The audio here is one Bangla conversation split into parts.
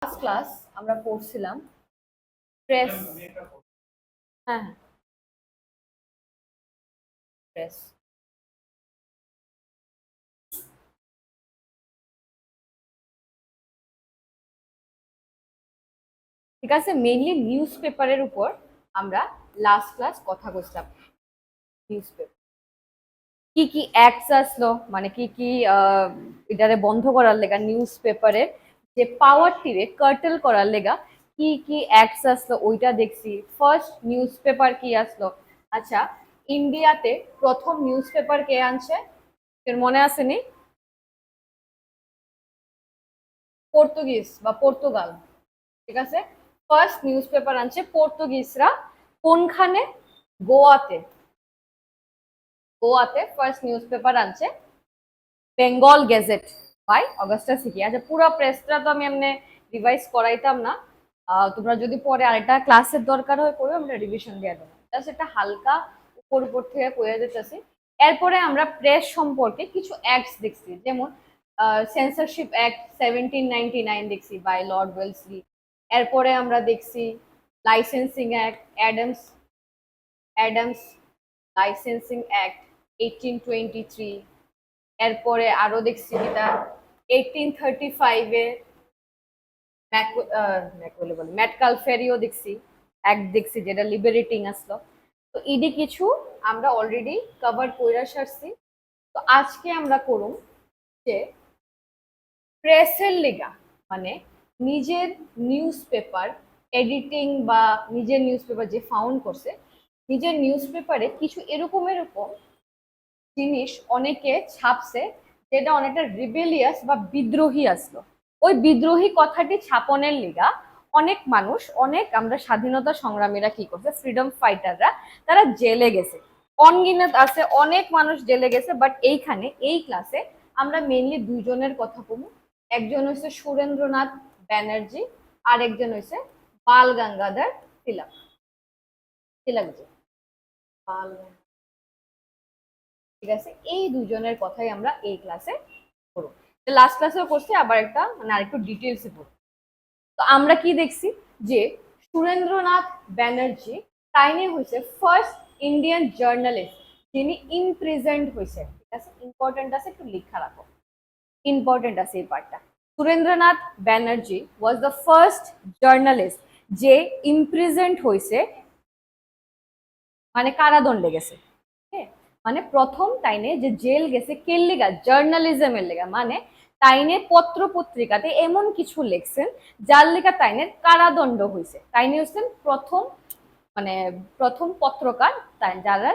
লাস্ট ক্লাস আমরা পড়ছিলাম প্রেস। হ্যাঁ, প্রেস। ঠিক আছে, মেইনলি নিউজ পেপারের উপর আমরা লাস্ট ক্লাস কথা বলছিলাম। নিউজ পেপার কি কি অ্যাক্টস আসলো, মানে কি কি এটারে বন্ধ করার লেগা নিউজ পেপারের যে পাওয়ারটিরে কার্টেল করার লেগা কি কি অ্যাক্টস আসলো ওইটা দেখছি। ফার্স্ট নিউজ পেপার কি আসলো? আচ্ছা, ইন্ডিয়াতে প্রথম নিউজ পেপার কে আনছে তোর মনে আছে নি? পর্তুগিজ বা পর্তুগাল। ঠিক আছে, ফার্স্ট নিউজ পেপার আনছে পর্তুগিজরা। কোনখানে? গোয়াতে। গোয়াতে ফার্স্ট নিউজ পেপার আনছে বেঙ্গল গেজেট বাই অগাস্টাস সিকি। আচ্ছা, পুরো প্রেসটা তো আমি এমনি রিভাইজ করাইতাম না, তোমরা যদি পরে আরেকটা ক্লাসের দরকার হয় পড়বে আমরা রিভিশন দিয়ে দেবো, জাস্ট এটা হালকা উপর উপর থেকে কয়ে যেতেছি। এরপরে আমরা প্রেস সম্পর্কে কিছু অ্যাক্টস দেখছি, যেমন সেন্সরশিপ অ্যাক্ট 1799 দেখছি বাই লর্ড ওয়েলসলি। এরপরে আমরা দেখছি licensing act, Adams Adams licensing act 1823। এরপরে আরো দেখছি এটা 1835-এ ম্যাটকাল ফেরিও দেখছি, এক দেখছি যেটা লিবারেটিং আসলো। তো ইডি কিছু আমরা অলরেডি কভার কইরা সারছি। তো আজকে আমরা করুম যে প্রেসের লেগা, মানে নিজের নিউজ পেপার এডিটিং বা নিজের নিউজ পেপার যে ফাউন্ড করছে, নিজের নিউজ পেপারে কিছু এরকম এরকম জিনিস অনেকে ছাপছে যেটা অনেকটা রিবেলিয়াস বা বিদ্রোহী আসলো। ওই বিদ্রোহী কথাটি ছাপনের লিগা অনেক মানুষ, অনেক আমরা স্বাধীনতা সংগ্রামীরা কি করছে, ফ্রিডম ফাইটাররা, তারা জেলে গেছে। অনগিনাত আছে, অনেক মানুষ জেলে গেছে। বাট এইখানে এই ক্লাসে আমরা মেইনলি দুইজনের কথা বলবো। একজন হচ্ছে সুরেন্দ্রনাথ ব্যানার্জি, আর একজন হচ্ছে বাল গঙ্গাধর তিলক। তিলকজি, বাল। ঠিক আছে, এই দুজনের কথাই আমরা এই ক্লাসে করব। লাস্ট ক্লাসেও করছি, আবার একটা মানে আরেকটু ডিটেলসে পড়ব। তো আমরা কি দেখছি যে সুরেন্দ্রনাথ ব্যানার্জি তাইনি হয়েছে ফার্স্ট ইন্ডিয়ান জার্নালিস্ট যিনি ইমপ্রিজেন্ট হয়েছে। ঠিক আছে, ইম্পর্টেন্ট আছে, একটু লেখা রাখো, ইম্পর্টেন্ট আছে এই পার্টটা। Surendranath Banerjee was the first journalist যে ইমপ্রিজেন্ট হয়েছে, মানে কারাদণ্ডে গেছে। মানে প্রথম তাইনে যে জেল গেছে কের লেগা, জার্নালিজমের লেগা, মানে তাইনে পত্র পত্রিকাতে এমন কিছু লেখছেন যার লেগা তাইনের কারাদণ্ড হয়েছে। তাইনে হচ্ছেন প্রথম, মানে প্রথম পত্রকার তাই যারা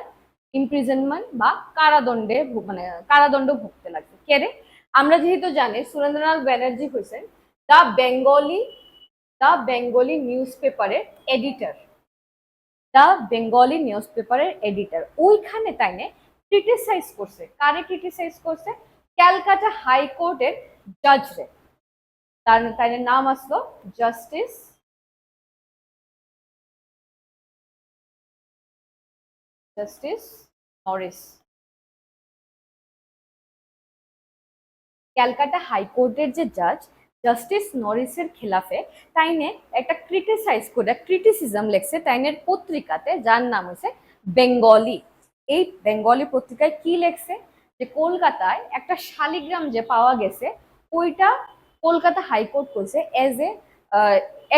ইমপ্রিজনমেন্ট বা কারাদণ্ডে মানে কারাদণ্ড ভুগতে লাগছে। কেরে? আমরা যেহেতু জানি সুরেন্দ্রনাথ ব্যানার্জি হয়েছেন the Bengali, the Bengali news পেপারের এডিটর। দ্য বেঙ্গলি নিউজ পেপারের এডিটর। ওইখানে তাইনে ক্রিটিসাইজ করছে, কারে ক্রিটিসাইজ করছে? ক্যালকাটা হাইকোর্টের জাজরে। তার তাইনের নাম আসলো জাস্টিস জাস্টিস নরিস। ক্যালকাটা হাইকোর্টের যে জাজ জাস্টিস নরিসের খেলাফে তাইনে একটা ক্রিটিসাইজ করে ক্রিটিসিজম লেখছে তাইনের পত্রিকাতে, যার নাম হচ্ছে বেঙ্গলি। এই বেঙ্গলি পত্রিকায় কি লেখছে? যে কলকাতায় একটা শালিগ্রাম যে পাওয়া গেছে, ওইটা কলকাতা হাইকোর্ট করছে এজ এ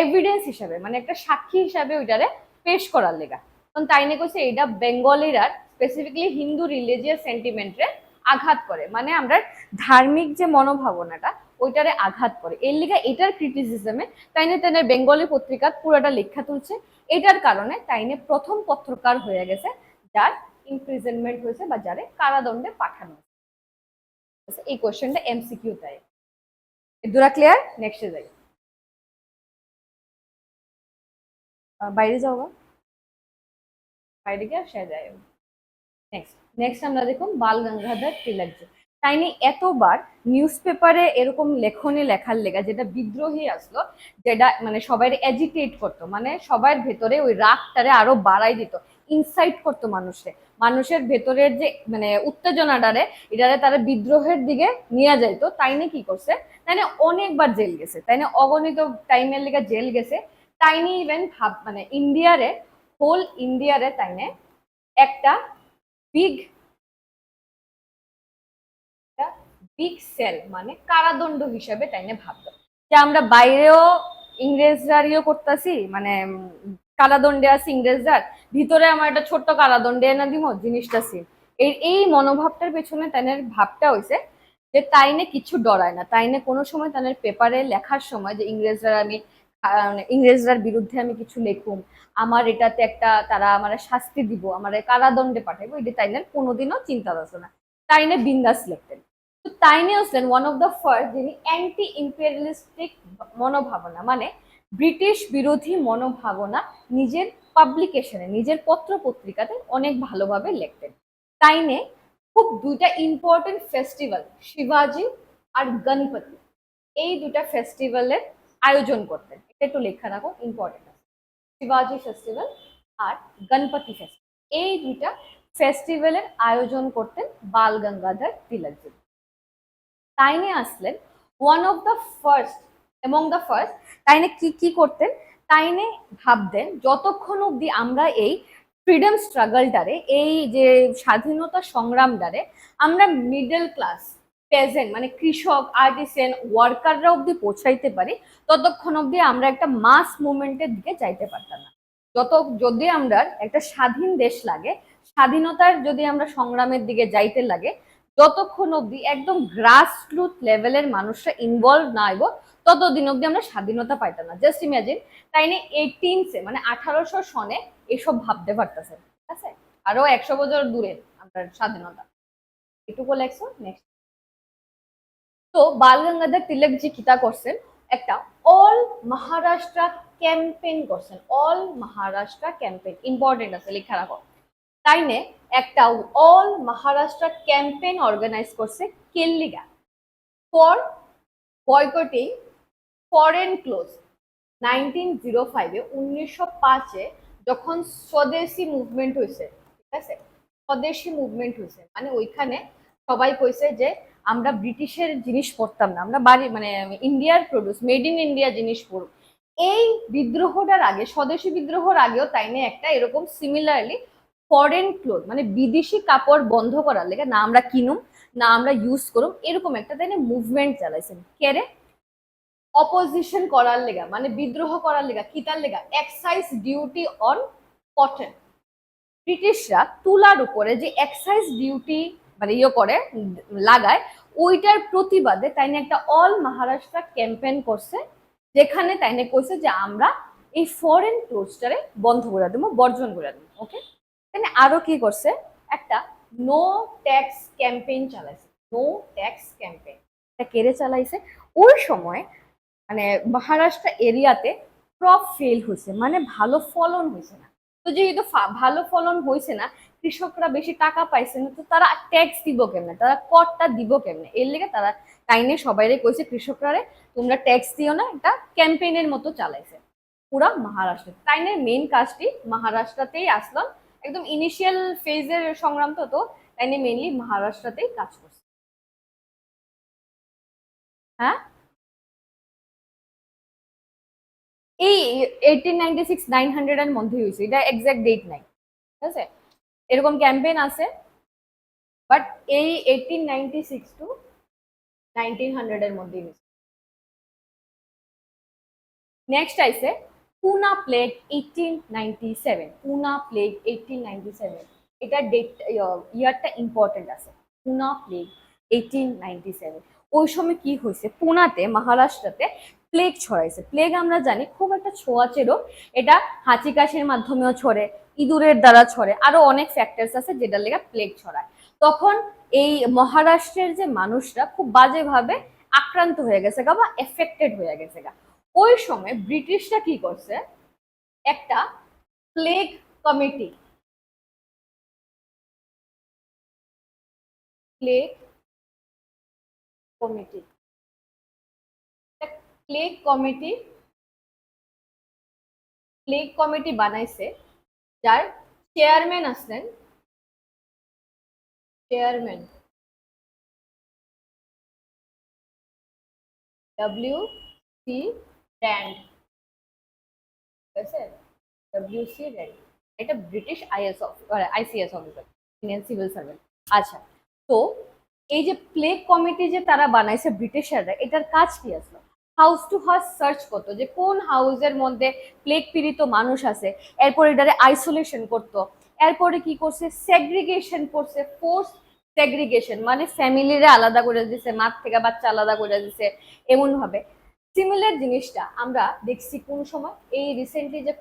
এভিডেন্স হিসাবে, মানে একটা সাক্ষী হিসাবে ওইটারে পেশ করার লেগা। তখন তাইনে কইছে এটা বেঙ্গলিরা স্পেসিফিকলি হিন্দু রিলিজিয়াস সেন্টিমেন্টে আঘাত করে, মানে আমরা ধার্মিক যে মনোভাবনাটা ওইটারে আঘাত করে। এর লিগে এটার ক্রিটিসিজমে তাইনে তাইনে বেঙ্গলি পত্রিকা পুরোটা লেখা তুলছে। এটার কারণে তাইনে প্রথম পত্রকার হয়ে গেছে যার ইমপ্রিজনমেন্ট হয়েছে বা যারে কারাদণ্ডে পাঠানো হয়েছে। এই কোশ্চেনটা এমসিকিউ তাই। দুরা ক্লিয়ার? নেক্সটে যাই। বাইরে যাও বা বাইরে গিয়ে সে যায়। নেক্সট নেক্সট আমরা দেখুন বাল গঙ্গাধর তিলকজি। তাইনি এতবার নিউজ পেপারে এরকম লেখনী লেখার লেগা যেটা বিদ্রোহী আসলো, যেটা মানে সবাই এজিটেট করতো, মানে সবার ভেতরে ওই রাগটারে আরো বাড়াই দিত। ইনসাইট করতো মানুষের ভেতরের যে মানে উত্তেজনাটারে এটারে তারা বিদ্রোহের দিকে নিয়ে যাইতো। তাইনে কি করছে, তাইনে অনেকবার জেল গেছে, তাইনে অগণিত টাইমের লিগে জেল গেছে। তাইনি ইভেন ভাব মানে হোল ইন্ডিয়ারে তাইনে একটা বিগ বিগ সেল মানে কারাদণ্ড হিসেবে তাইনে ভাবতো যে আমরা বাইরেও ইংরেজরারিও করতেছি, মানে কারাদণ্ডে আছে ইংরেজরার, ভিতরে আমার একটা ছোট্ট কারাদণ্ডে এনে দিব জিনিসটা সি। এই মনোভাবটার পেছনে তাইনের ভাবটা হইছে যে তাইনে কিছু ডরায় না, তাইনে কোনো সময় তাদের পেপারে লেখার সময় যে ইংরেজরার বিরুদ্ধে আমি কিছু লেখুম, আমার এটাতে একটা তারা আমার শাস্তি দিব, আমার কারাদণ্ডে পাঠাইবো, এটা তাইনের কোনোদিনও চিন্তা আছে না। তাইনে বিন্দাস লিখতেন। তো তাইনে হচ্ছেন ওয়ান অফ দ্য ফার্স্ট যিনি অ্যান্টি ইম্পেরিয়ালিস্টিক মনোভাবনা মানে ব্রিটিশ বিরোধী মনোভাবনা নিজের পাবলিকেশনে, নিজের পত্র পত্রিকাতে অনেক ভালোভাবে লিখতেন। তাইনে খুব দুইটা ইম্পর্টেন্ট ফেস্টিভ্যাল শিবাজি আর গণপতি, এই দুটা ফেস্টিভ্যালের আয়োজন করতেন। এটা একটু লেখা রাখো, ইম্পর্টেন্ট আছে। শিবাজি ফেস্টিভ্যাল আর গণপতি ফেস্টিভ্যাল, এই দুইটা ফেস্টিভ্যালের আয়োজন করতেন বাল গঙ্গাধর তিলকজি। তাইনে আসলেন one of the first among the first. তাইনে কি কি করতেন, তাইনে ভাবতেন যতক্ষণ অব্দি আমরা এই ফ্রিডম স্ট্রাগলটারে, এই যে স্বাধীনতা সংগ্রামটারে আমরা মিডল ক্লাস পেজেন্ট মানে কৃষক আর্টিসেন ওয়ার্কাররা অব্দি পৌঁছাইতে পারি, ততক্ষণ অব্দি আমরা একটা মাস মুভমেন্টের দিকে যাইতে পারতাম না। যদি আমরা একটা স্বাধীন দেশ লাগে, স্বাধীনতার যদি আমরা সংগ্রামের দিকে যাইতে লাগে, যতক্ষণ অব্দি একদম গ্রাসরুট লেভেলের মানুষরা ইনভলভ না হইব, ততদিন অব্দি আমরা স্বাধীনতা পাইতাম না। জাস্ট ইমাজিন, তাইনে 18 মানে 1800 সনে এসব ভাবতে পারতেছে, ঠিক আছে? আরো 100 বছর দূরে আমরা স্বাধীনতা, এটুকু লেখছো নেক্সট। তো বাল গঙ্গাধর তিলকজি কিতা করছেন, একটা অল মহারাষ্ট্র ক্যাম্পেইন করছেন। অল মহারাষ্ট্র ক্যাম্পেইন ইম্পর্টেন্ট আছে, লেখা রাখো। তাইনে একটা অল মহারাষ্ট্র ক্যাম্পেইন অর্গানাইজ করছে কেল্লিগা ফর বয়কটিং ফরেন ক্লোথ। 1905-এ 1905-এ যখন স্বদেশি মুভমেন্ট হয়েছে, ঠিক আছে, স্বদেশি মুভমেন্ট হয়েছে মানে ওইখানে সবাই কইছে যে আমরা ব্রিটিশের জিনিস পরতাম না, আমরা বাড়ি মানে ইন্ডিয়ার প্রডিউস মেড ইন ইন্ডিয়া জিনিস পরব। এই বিদ্রোহটার আগে, স্বদেশি বিদ্রোহের আগেও তাইনে একটা এরকম সিমিলারলি ফরেন ক্লোথ মানে বিদেশি কাপড় বন্ধ করার লেগে, না আমরা কিনুম না আমরা ইউজ করুম, এরকম একটা তাইনে মুভমেন্ট চালাইছেন। কেরে অপোজিশন করার লেগা মানে বিদ্রোহ করার লেগা, কিতার লেগা, এক্সাইজ ডিউটি অন কটন। ব্রিটিশরা তুলার উপরে যে এক্সাইজ ডিউটি মানে করে লাগায়, ওইটার প্রতিবাদে তাইনে একটা অল মহারাষ্ট্র ক্যাম্পেইন করছে, যেখানে তাইনে কইছে যে আমরা এই ফরেন ক্লোথসটারে বন্ধ করে দেবো, বর্জন করে দেবো। ওকে, তাইনে আরো কি করছে, একটা নো ট্যাক্স ক্যাম্পেইন চালাইছে। নো ট্যাক্স ক্যাম্পেইন এটা কেড়ে চালাইছে ওই সময়, মানে মহারাষ্ট্র এরিয়াতে ক্রপ ফেল হয়েছে, মানে ভালো ফলন হয়েছে না। তো যেহেতু ভালো ফলন হয়েছে না, কৃষকরা বেশি টাকা পাইছে না, তো তারা ট্যাক্স দিব কেমনে, তারা করটা দিব কেমনে, এর লেগে তারা তাইনে সবাইরে কইছে কৃষকরা তোমরা ট্যাক্স দিও না, এটা ক্যাম্পেইনের মতো চালাইছে পুরা মহারাষ্ট্র। তাইনে মেইন কাজটি মহারাষ্ট্রতেই আসলাম, একদম ইনিশিয়াল ফেজের সংগ্রাম তো তাইনে মেইনলি মহারাষ্ট্রতেই কাজ করছে। হ্যাঁ, এই 1896-900 এর মধ্যে হয়েছে, এটা এক্সাক্ট ডেট নাই, ঠিক আছে? এরকম ক্যাম্পেইন আছে, বাট এই 1896 to 1900 এর মধ্যে হয়েছে। নেক্সট আইছে পুনা প্লেগ 1897। পুনা প্লেগ 1897, এটা ডেট ইয়ারটা ইম্পর্টেন্ট আছে। পুনা প্লেগ 1897, ওই সময় কি হয়েছে, পুনাতে মহারাষ্ট্রতে প্লেগ ছড়াইছে। প্লেগ আমরা জানি খুব একটা ছোঁয়াচে রোগ, এটা হাঁচি কাশির মাধ্যমেও ছড়ে, ইঁদুরের দ্বারা ছড়ে, আরো অনেক ফ্যাক্টরস আছে যেটার লেগে প্লেগ ছড়ায়। তখন এই মহারাষ্ট্রের যে মানুষরা খুব বাজেভাবে আক্রান্ত হয়ে গেছে গা বা এফেক্টেড হয়ে গেছে গা। ওই সময় ব্রিটিশরা কি করছে, একটা plague committee, plague committee plague committee plague committee বানাইছে, যার চেয়ারম্যান আসলেন, চেয়ারম্যান WC র্যান্ড, ঠিক আছে, WC র্যান্ড, এটা British ICS officer, Indian civil servant. আচ্ছা, তো এই যে প্লেগ কমিটি যে তারা বানাইছে ব্রিটিশাররা, এটার কাজ কি আসলো? হাউস টু হাউস সার্চ করতো যে কোন হাউসের মধ্যে প্লেগ পীড়িত মানুষ আছে, এরপরে এটারে আইসোলেশন করতো, এরপরে কি করছে, সেগ্রিগেশন করছে, ফোর্স সেগ্রিগেশন, মানে ফ্যামিলিরে আলাদা করে দিছে, মার থেকে বাচ্চা আলাদা করে দিছে, এমন ভাবে। সিমিলার জিনিসটা আমরা দেখছি কোন সময়, এই রিসেন্টলি যে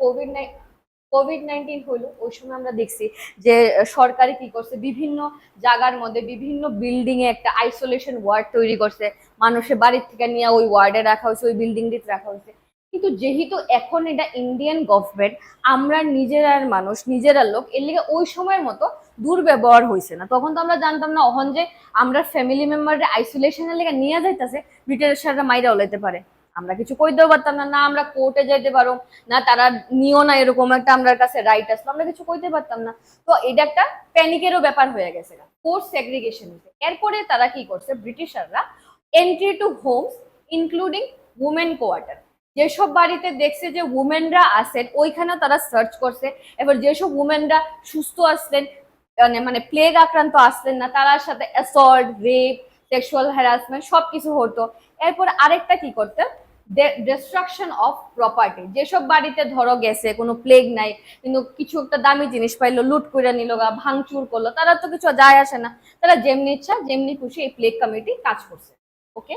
কোভিড-19 হলো, ওই সময় আমরা দেখছি যে সরকারি কি করছে, বিভিন্ন জায়গার মধ্যে বিভিন্ন বিল্ডিং এ একটা আইসোলেশন ওয়ার্ড তৈরি করছে, মানুষের বাড়ির থেকে নিয়ে ওই ওয়ার্ডে রাখা হয়েছে, ওই বিল্ডিং টিতে রাখা হয়েছে। কিন্তু যেহেতু এখন এটা ইন্ডিয়ান গভর্নমেন্ট, আমরা নিজেরার মানুষ, নিজেরার লোক, এর লিগে ওই সময়ের মতো দুর্ব্যবহার হয়েছে না। তখন তো আমরা জানতাম না অহন যে আমরা ফ্যামিলি মেম্বাররা আইসোলেশনের লেগে নিয়ে যাইতেছে, ব্রিটিশাররা মাইরা ওলাইতে পারে, আমরা কিছু কইতেও পারতাম না, না আমরা কোর্টে যাইতে পারো, না তারা নিও না, এরকম একটা আমরা কাছে রাইট আসলো, আমরা কিছু কইতে পারতাম না। তো এটা একটা প্যানিকেরও ব্যাপার হয়ে গেছে, ফোর্স সেগ্রিগেশন। এরপরে তারা কি করছে ব্রিটিশাররা, entry to homes including women quarter, যেসব বাড়িতে দেখছে যে উমেনরা আছেন ওইখানে তারা সার্চ করছে, এবার যেসব উমেনরা সুস্থ আসলেন, মানে প্লেগ আক্রান্ত আসলেন না, তার সাথে অ্যাসল্ট, রেপ, সেক্সুয়াল হ্যারাসমেন্ট সবকিছু হতো। এরপর আরেকটা কি করতে, ডিস্ট্রাকশন অফ প্রপার্টি, যেসব বাড়িতে ধরো গেছে কোনো প্লেগ নাই কিন্তু কিছু একটা দামি জিনিস পাইলো, লুট করে নিল গা, ভাঙচুর করলো, তারা তো কিছু যায় আসে না, তারা যেমনি ইচ্ছা যেমনি খুশি এই প্লেগ কমিটি কাজ করছে। ওকে,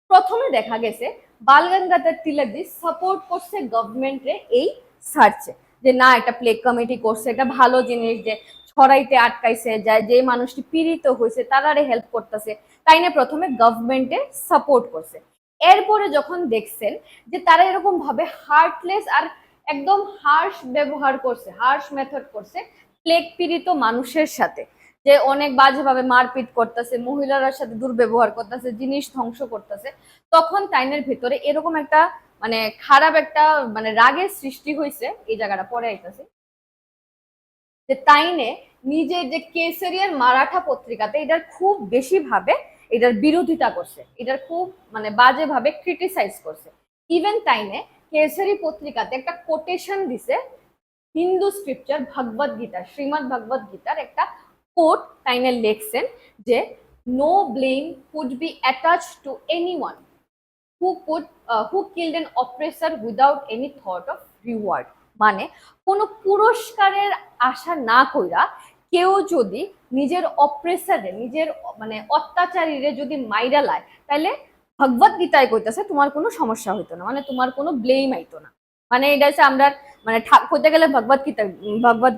প্রথমে দেখা গেছে বাল গঙ্গাধর তিলক সাপোর্ট করছে গভর্নমেন্টে এই সার্চে, যে না এটা প্লেগ কমিটি করছে, এটা ভালো জিনিস, যে ছড়াইতে আটকাইছে, যায় যে মানুষটি পীড়িত হয়েছে তারারে হেল্প করতেছে, তাই না প্রথমে গভর্নমেন্টে সাপোর্ট করছে। এরপরে যখন দেখছেন যে তারা এরকম ভাবে হার্টলেস আর একদম হার্শ ব্যবহার করছে, হার্শ মেথড করছে প্লেগ পীড়িত মানুষের সাথে, যে অনেক বাজেভাবে মারপিট করতেছে, মহিলার সাথে দুর্ব্যবহার করতেছে, জিনিস ধ্বংস করতেছে, তখন তাইনের ভেতরে এরকম একটা মানে খারাপ একটা মানে রাগের সৃষ্টি হয়েছে। এই জায়গাটা পরে আইতাছে যে তাইনে নিজের যে কেসরিয়ার মারাঠা পত্রিকাতে এটার খুব বেশি ভাবে এটার বিরোধিতা করছে, এটার খুব মানে বাজেভাবে ক্রিটিসাইজ করছে। ইভেন তাইনে কেসরি পত্রিকাতে একটা কোটেশন দিছে হিন্দু স্ক্রিপচার ভগবদ গীতা, শ্রীমদ ভগবদ গীতার একটা কোট তাইনে লেখছেন যে no blame could be attach to anyone who killed an oppressor without any thought of reward, মানে কোনো পুরস্কারের আশা না কইরা কেউ যদি নিজের অপ্রেসারে, নিজের মানে অত্যাচারীরে যদি মাইরা লায়, তাহলে ভগবত গীতায় কইতাছে তোমার কোনো সমস্যা হইতো না, মানে তোমার কোনো ব্লেম আইতো না। মানে এটা হচ্ছে আমরা মানে কইতে গেলে ভগবত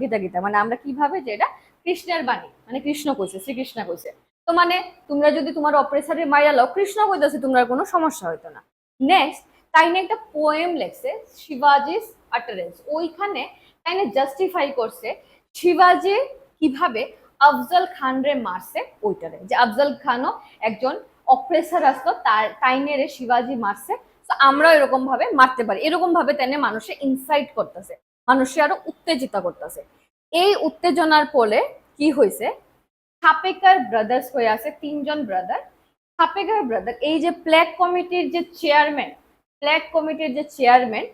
গীতা গীতা মানে আমরা কিভাবে যে এটা কৃষ্ণের বাণী, মানে কৃষ্ণ কইছে, শ্রীকৃষ্ণ কইছে, তো মানে তোমরা যদি তোমার অপ্রেসারে মাইরা লাও, কৃষ্ণ কইতাছে তোমরা কোনো সমস্যা হইতো না। নেক্সট তাইনে একটা পোয়েম লেখছে শিবাজিস আটারেন্স, ওইখানে তাইনে জাস্টিফাই করছে শিবাজি কিভাবে আফজল খান রে মারছে, ওইটারে যে আফজল খানও একজন অপ্রেসার আসতো, তার তাইনে শিবাজি মারছে, তো আমরা এরকম ভাবে মারতে পারি, এরকম ভাবে তাইনে মানুষে ইনসাইট করতেছে, মানুষে আরো উত্তেজিত করতেছে। এই উত্তেজনার ফলে কি হয়েছে, ছাপেকার ব্রাদার্স হয়ে আছে তিনজন ব্রাদার, ছাপেকার ব্রাদার এই যে প্ল্যাগ কমিটির যে চেয়ারম্যান, প্ল্যাগ কমিটির যে চেয়ারম্যান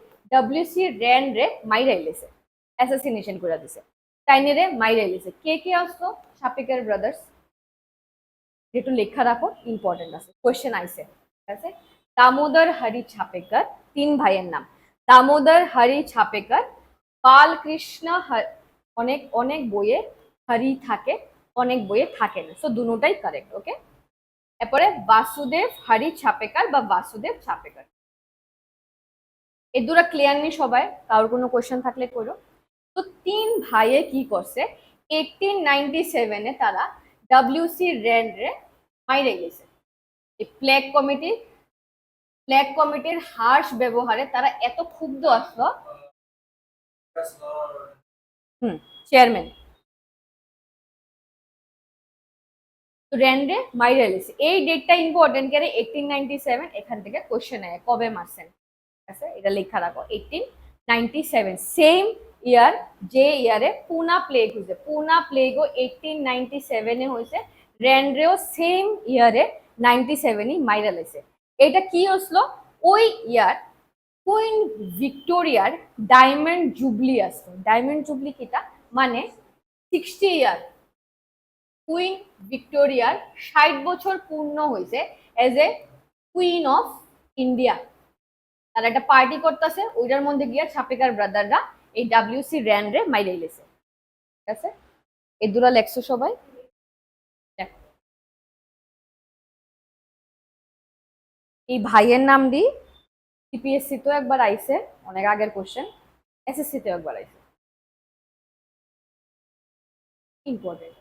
WC র্যান্ড রে মাইরা এলেছে, অ্যাসাসিনেশন করে দিছে, তাইনে রে মাইরা এলেছে। কে কে আসতো ছাপেকার ব্রাদার্স, একটু লেখা রাখো, ইম্পর্টেন্ট আছে, কোয়েশ্চেন আইছে, ঠিক আছে। দামোদর হরি ছাপেকার, তিন ভাইয়ের নাম, দামোদর হরি ছাপেকার, বালকৃষ্ণ, অনেক অনেক বইয়ে হরি থাকে, অনেক বইয়ে থাকে না, তো দুটোটাই কারেক্ট। ওকে, এরপরে বাসুদেব হরি ছাপেকার বা বাসুদেব ছাপেকার, এই দুটা ক্লিয়ার নি সবাই, কারোর কোনো কোয়েশ্চেন থাকলে করো। তো তিন ভাইয়ে কি করছে, 1897 তারা WC র্যান্ড রে মাইরে গেছে। এই প্ল্যাগ কমিটির হার্শ ব্যবহারে তারা এত ক্ষুব্ধ আসলো, চেয়ারম্যান র্যান্ডে মাইরে এলেছে। এই ডেটটা ইম্পর্টেন্ট কেন, 1897 এখান থেকে কোশ্চেন আয় কবে মারছেন, ঠিক আছে, এটা লেখা রাখো 1897 সেম ইয়ার যে ইয়ারে পুনা প্লেগ হয়েছে, পুনা প্লেগও 1897 হয়েছে, র্যান্ড্রেও সেম ইয়ারে 97 মাইরা লাইছে। এটা কি হসলো, ওই ইয়ার কুইন ভিক্টোরিয়ার ডায়মন্ড জুবলি আসলো। ডায়মন্ড জুবলি কিটা মানে 60 ইয়ার, কুইন ভিক্টোরিয়ার 60 বছর পূর্ণ হয়েছে as a queen of India. তারা একটা পার্টি করতেছে, ওইটার মধ্যে গিয়া ছাপেকার ব্রাদাররা এই ডাব্লিউসি র্যান্ড রে মাইরে লেছে। ঠিক আছে, এই দুরা লেখছো সবাই। এই ভাইয়ের নাম দি টিপিএসসি তো একবার আইছে, অনেক আগের কোশ্চেন, এসএসসি তেও একবার আইছে, ইম্পর্টেন্ট।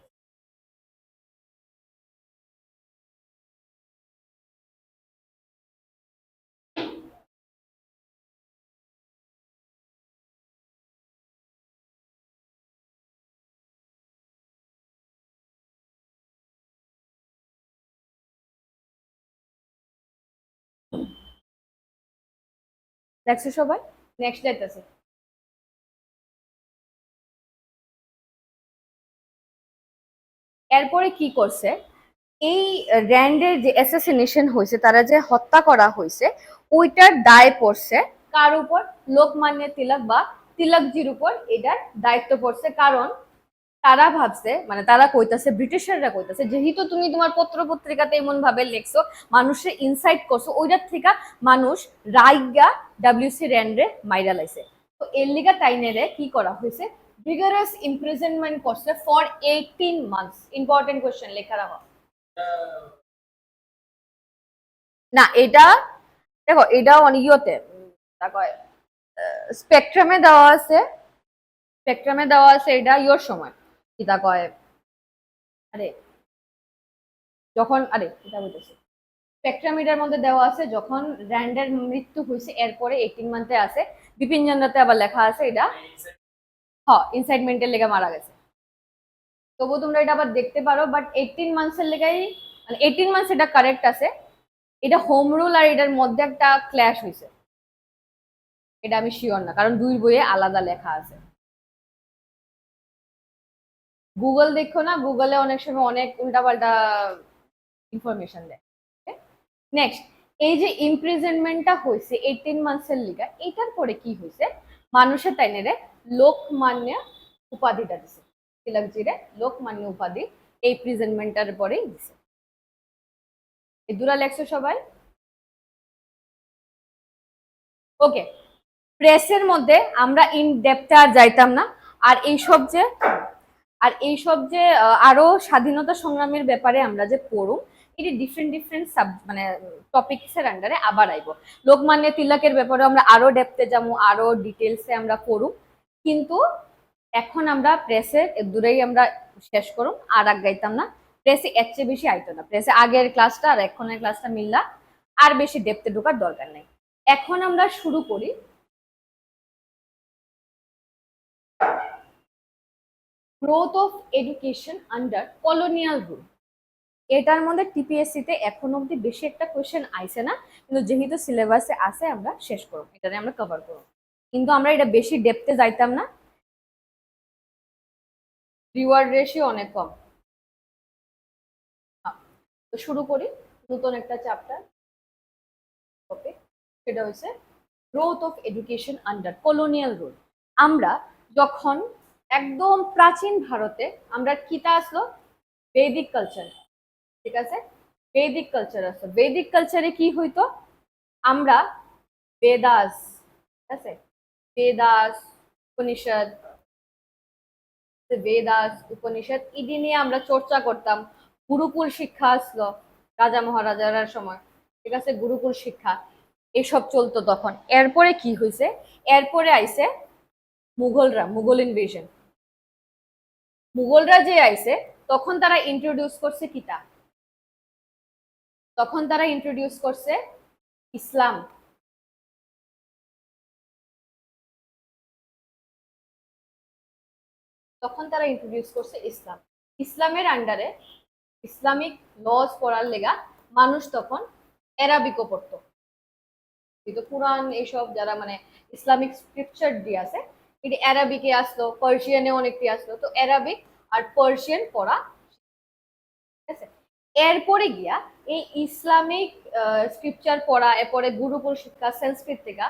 দেখছো সবাই, নেক্সট যাইতেছে। এরপরে কি করছে, এই র্যান্ডের যে অ্যাসাসিনেশন হয়েছে, তারা যে হত্যা করা হয়েছে, ওইটার দায় পড়ছে কার উপর, লোকমান্য তিলক বা তিলকজির উপর এটার দায়িত্ব পড়ছে। কারণ তারা ভাবছে, মানে তারা কইতাছে, ব্রিটিশাররা কইতাছে, যেহেতু তুমি তোমার পত্র পত্রিকাতে এমন ভাবে লেখছো, মানুষের ইনসাইট করছো, ওইটার থেকে মানুষ রাইগা ডাব্লিউসি র্যান্ডে মাইরা লাইছে। তো এর লিগা তাইনেরে কি করা হয়েছে, ভিগারাস ইমপ্রিজনমেন্ট করছে ফর 18 মান্থস। ইম্পর্টেন্ট কোশ্চেন লেখা রাখো। না এটা দেখো, এটা অনেক ইয়েতে স্পেকট্রামে দেওয়া আছে, স্পেকট্রামে দেওয়া আছে এটা ইয়োর সময় কি তা কয়, আরে যখন, আরে এটা বলতেছি, স্পেকট্রামিটার মধ্যে দেওয়া আছে যখন র্যান্ডের মৃত্যু হয়েছে, এরপরে 18 মান্থে আছে। বিপিন চন্দ্রতে আবার লেখা আছে এটা হ্যাঁ ইনসাইটমেন্টের লেগে মারা গেছে। তবু তোমরা এটা আবার দেখতে পারো, বাট 18 মান্থসের লেগাই, মানে 18 মান্থস এটা কারেক্ট আছে। এটা হোম রুল আর এটার মধ্যে একটা ক্ল্যাশ হয়েছে, এটা আমি শিওর না, কারণ দুই বইয়ে আলাদা লেখা আছে। গুগল দেখো না, গুগলে অনেক সময় অনেক উল্টাপাল্টা ইনফরমেশন দেয়। নেক্সট, এই যে ইমপ্রিজনমেন্টটা হয়েছে 18 মান্থসের লিগা, এটার পরে কি হয়েছে, মানুষের তাইনেরে লোকমান্য উপাধিটা দিছে, তিলকজিরে লোকমান্য উপাধি এই প্রিজনমেন্টটার পরেই দিছে। এই দুরা লেখছো সবাই। ওকে, প্রেসের মধ্যে আমরা ইন ডেপথে আর যাইতাম না। আর এইসব যে, আরো স্বাধীনতা সংগ্রামের ব্যাপারে আমরা যে পড়ুম, এটি ডিফারেন্ট ডিফারেন্ট সাব মানে টপিকসের আন্ডারে আবার আইব। লোকমান্য তিলকের ব্যাপারে আমরা আরো ডেপথে যাবো, আরো ডিটেলসে আমরা পড়ুম। কিন্তু এখন আমরা প্রেসের দূরেই আমরা শেষ করুম, আর গাইতাম না। প্রেসে এর চেয়ে বেশি আইতো না, প্রেসে আগের ক্লাসটা আর এখনের ক্লাসটা মিললা, আর বেশি ডেপথে ঢোকার দরকার নেই। এখন আমরা শুরু করি growth of education under colonial rule. এটার মধ্যে টিপিএসসি তে এখন অব্দি বেশি একটা কোয়েশ্চেন আইছে না, কিন্তু যেহেতু সিলেবাসে আছে আমরা শেষ করব, এটা আমরা কভার করব, কিন্তু আমরা এটা বেশি ডেপথে যাইতাম না, রিওয়ার্ড রেশিও অনেক কম। তো শুরু করি নতুন একটা চ্যাপ্টার টপিক, সেটা হচ্ছে growth of education under colonial rule. আমরা যখন একদম প্রাচীন ভারতে, আমরা কিতা আসলো, বৈদিক কালচার, ঠিক আছে, বৈদিক কালচার আসলো। বৈদিক কালচারে কি হইতো, আমরা বেদাস, ঠিক আছে, বেদাস উপনিষদ, বেদাস উপনিষদ ইদি নিয়ে আমরা চর্চা করতাম। গুরুকুল শিক্ষা আসলো রাজা মহারাজার সময়, ঠিক আছে, গুরুকুল শিক্ষা এসব চলতো তখন। এরপরে কি হয়েছে, এরপরে আইছে মুঘলরা, মুঘল ইনভেশন। মুঘলরা যে আইছে তখন তারা ইন্ট্রোডিউস করছে কিতা, তখন তারা ইন্ট্রোডিউস করছে ইসলাম। তখন তারা ইন্ট্রোডিউস করছে ইসলাম। ইসলামের আন্ডারে ইসলামিক লজ পড়ার লেগা মানুষ তখন অ্যারাবিকও পড়তো, কিন্তু কোরআন এইসব যারা মানে ইসলামিক স্ক্রিপচার দিয়ে আছে, এটা অ্যারাবিকে আসলো, পার্সিয়ানে অনেকটি আসলো, তো অ্যারাবিক আর পার্সিয়ান পড়া, ঠিক আছে। এরপরে গিয়া এই ইসলামিক স্ক্রিপচার পড়া, এরপরে গুরুকুল শিক্ষা সংস্কৃত থেকে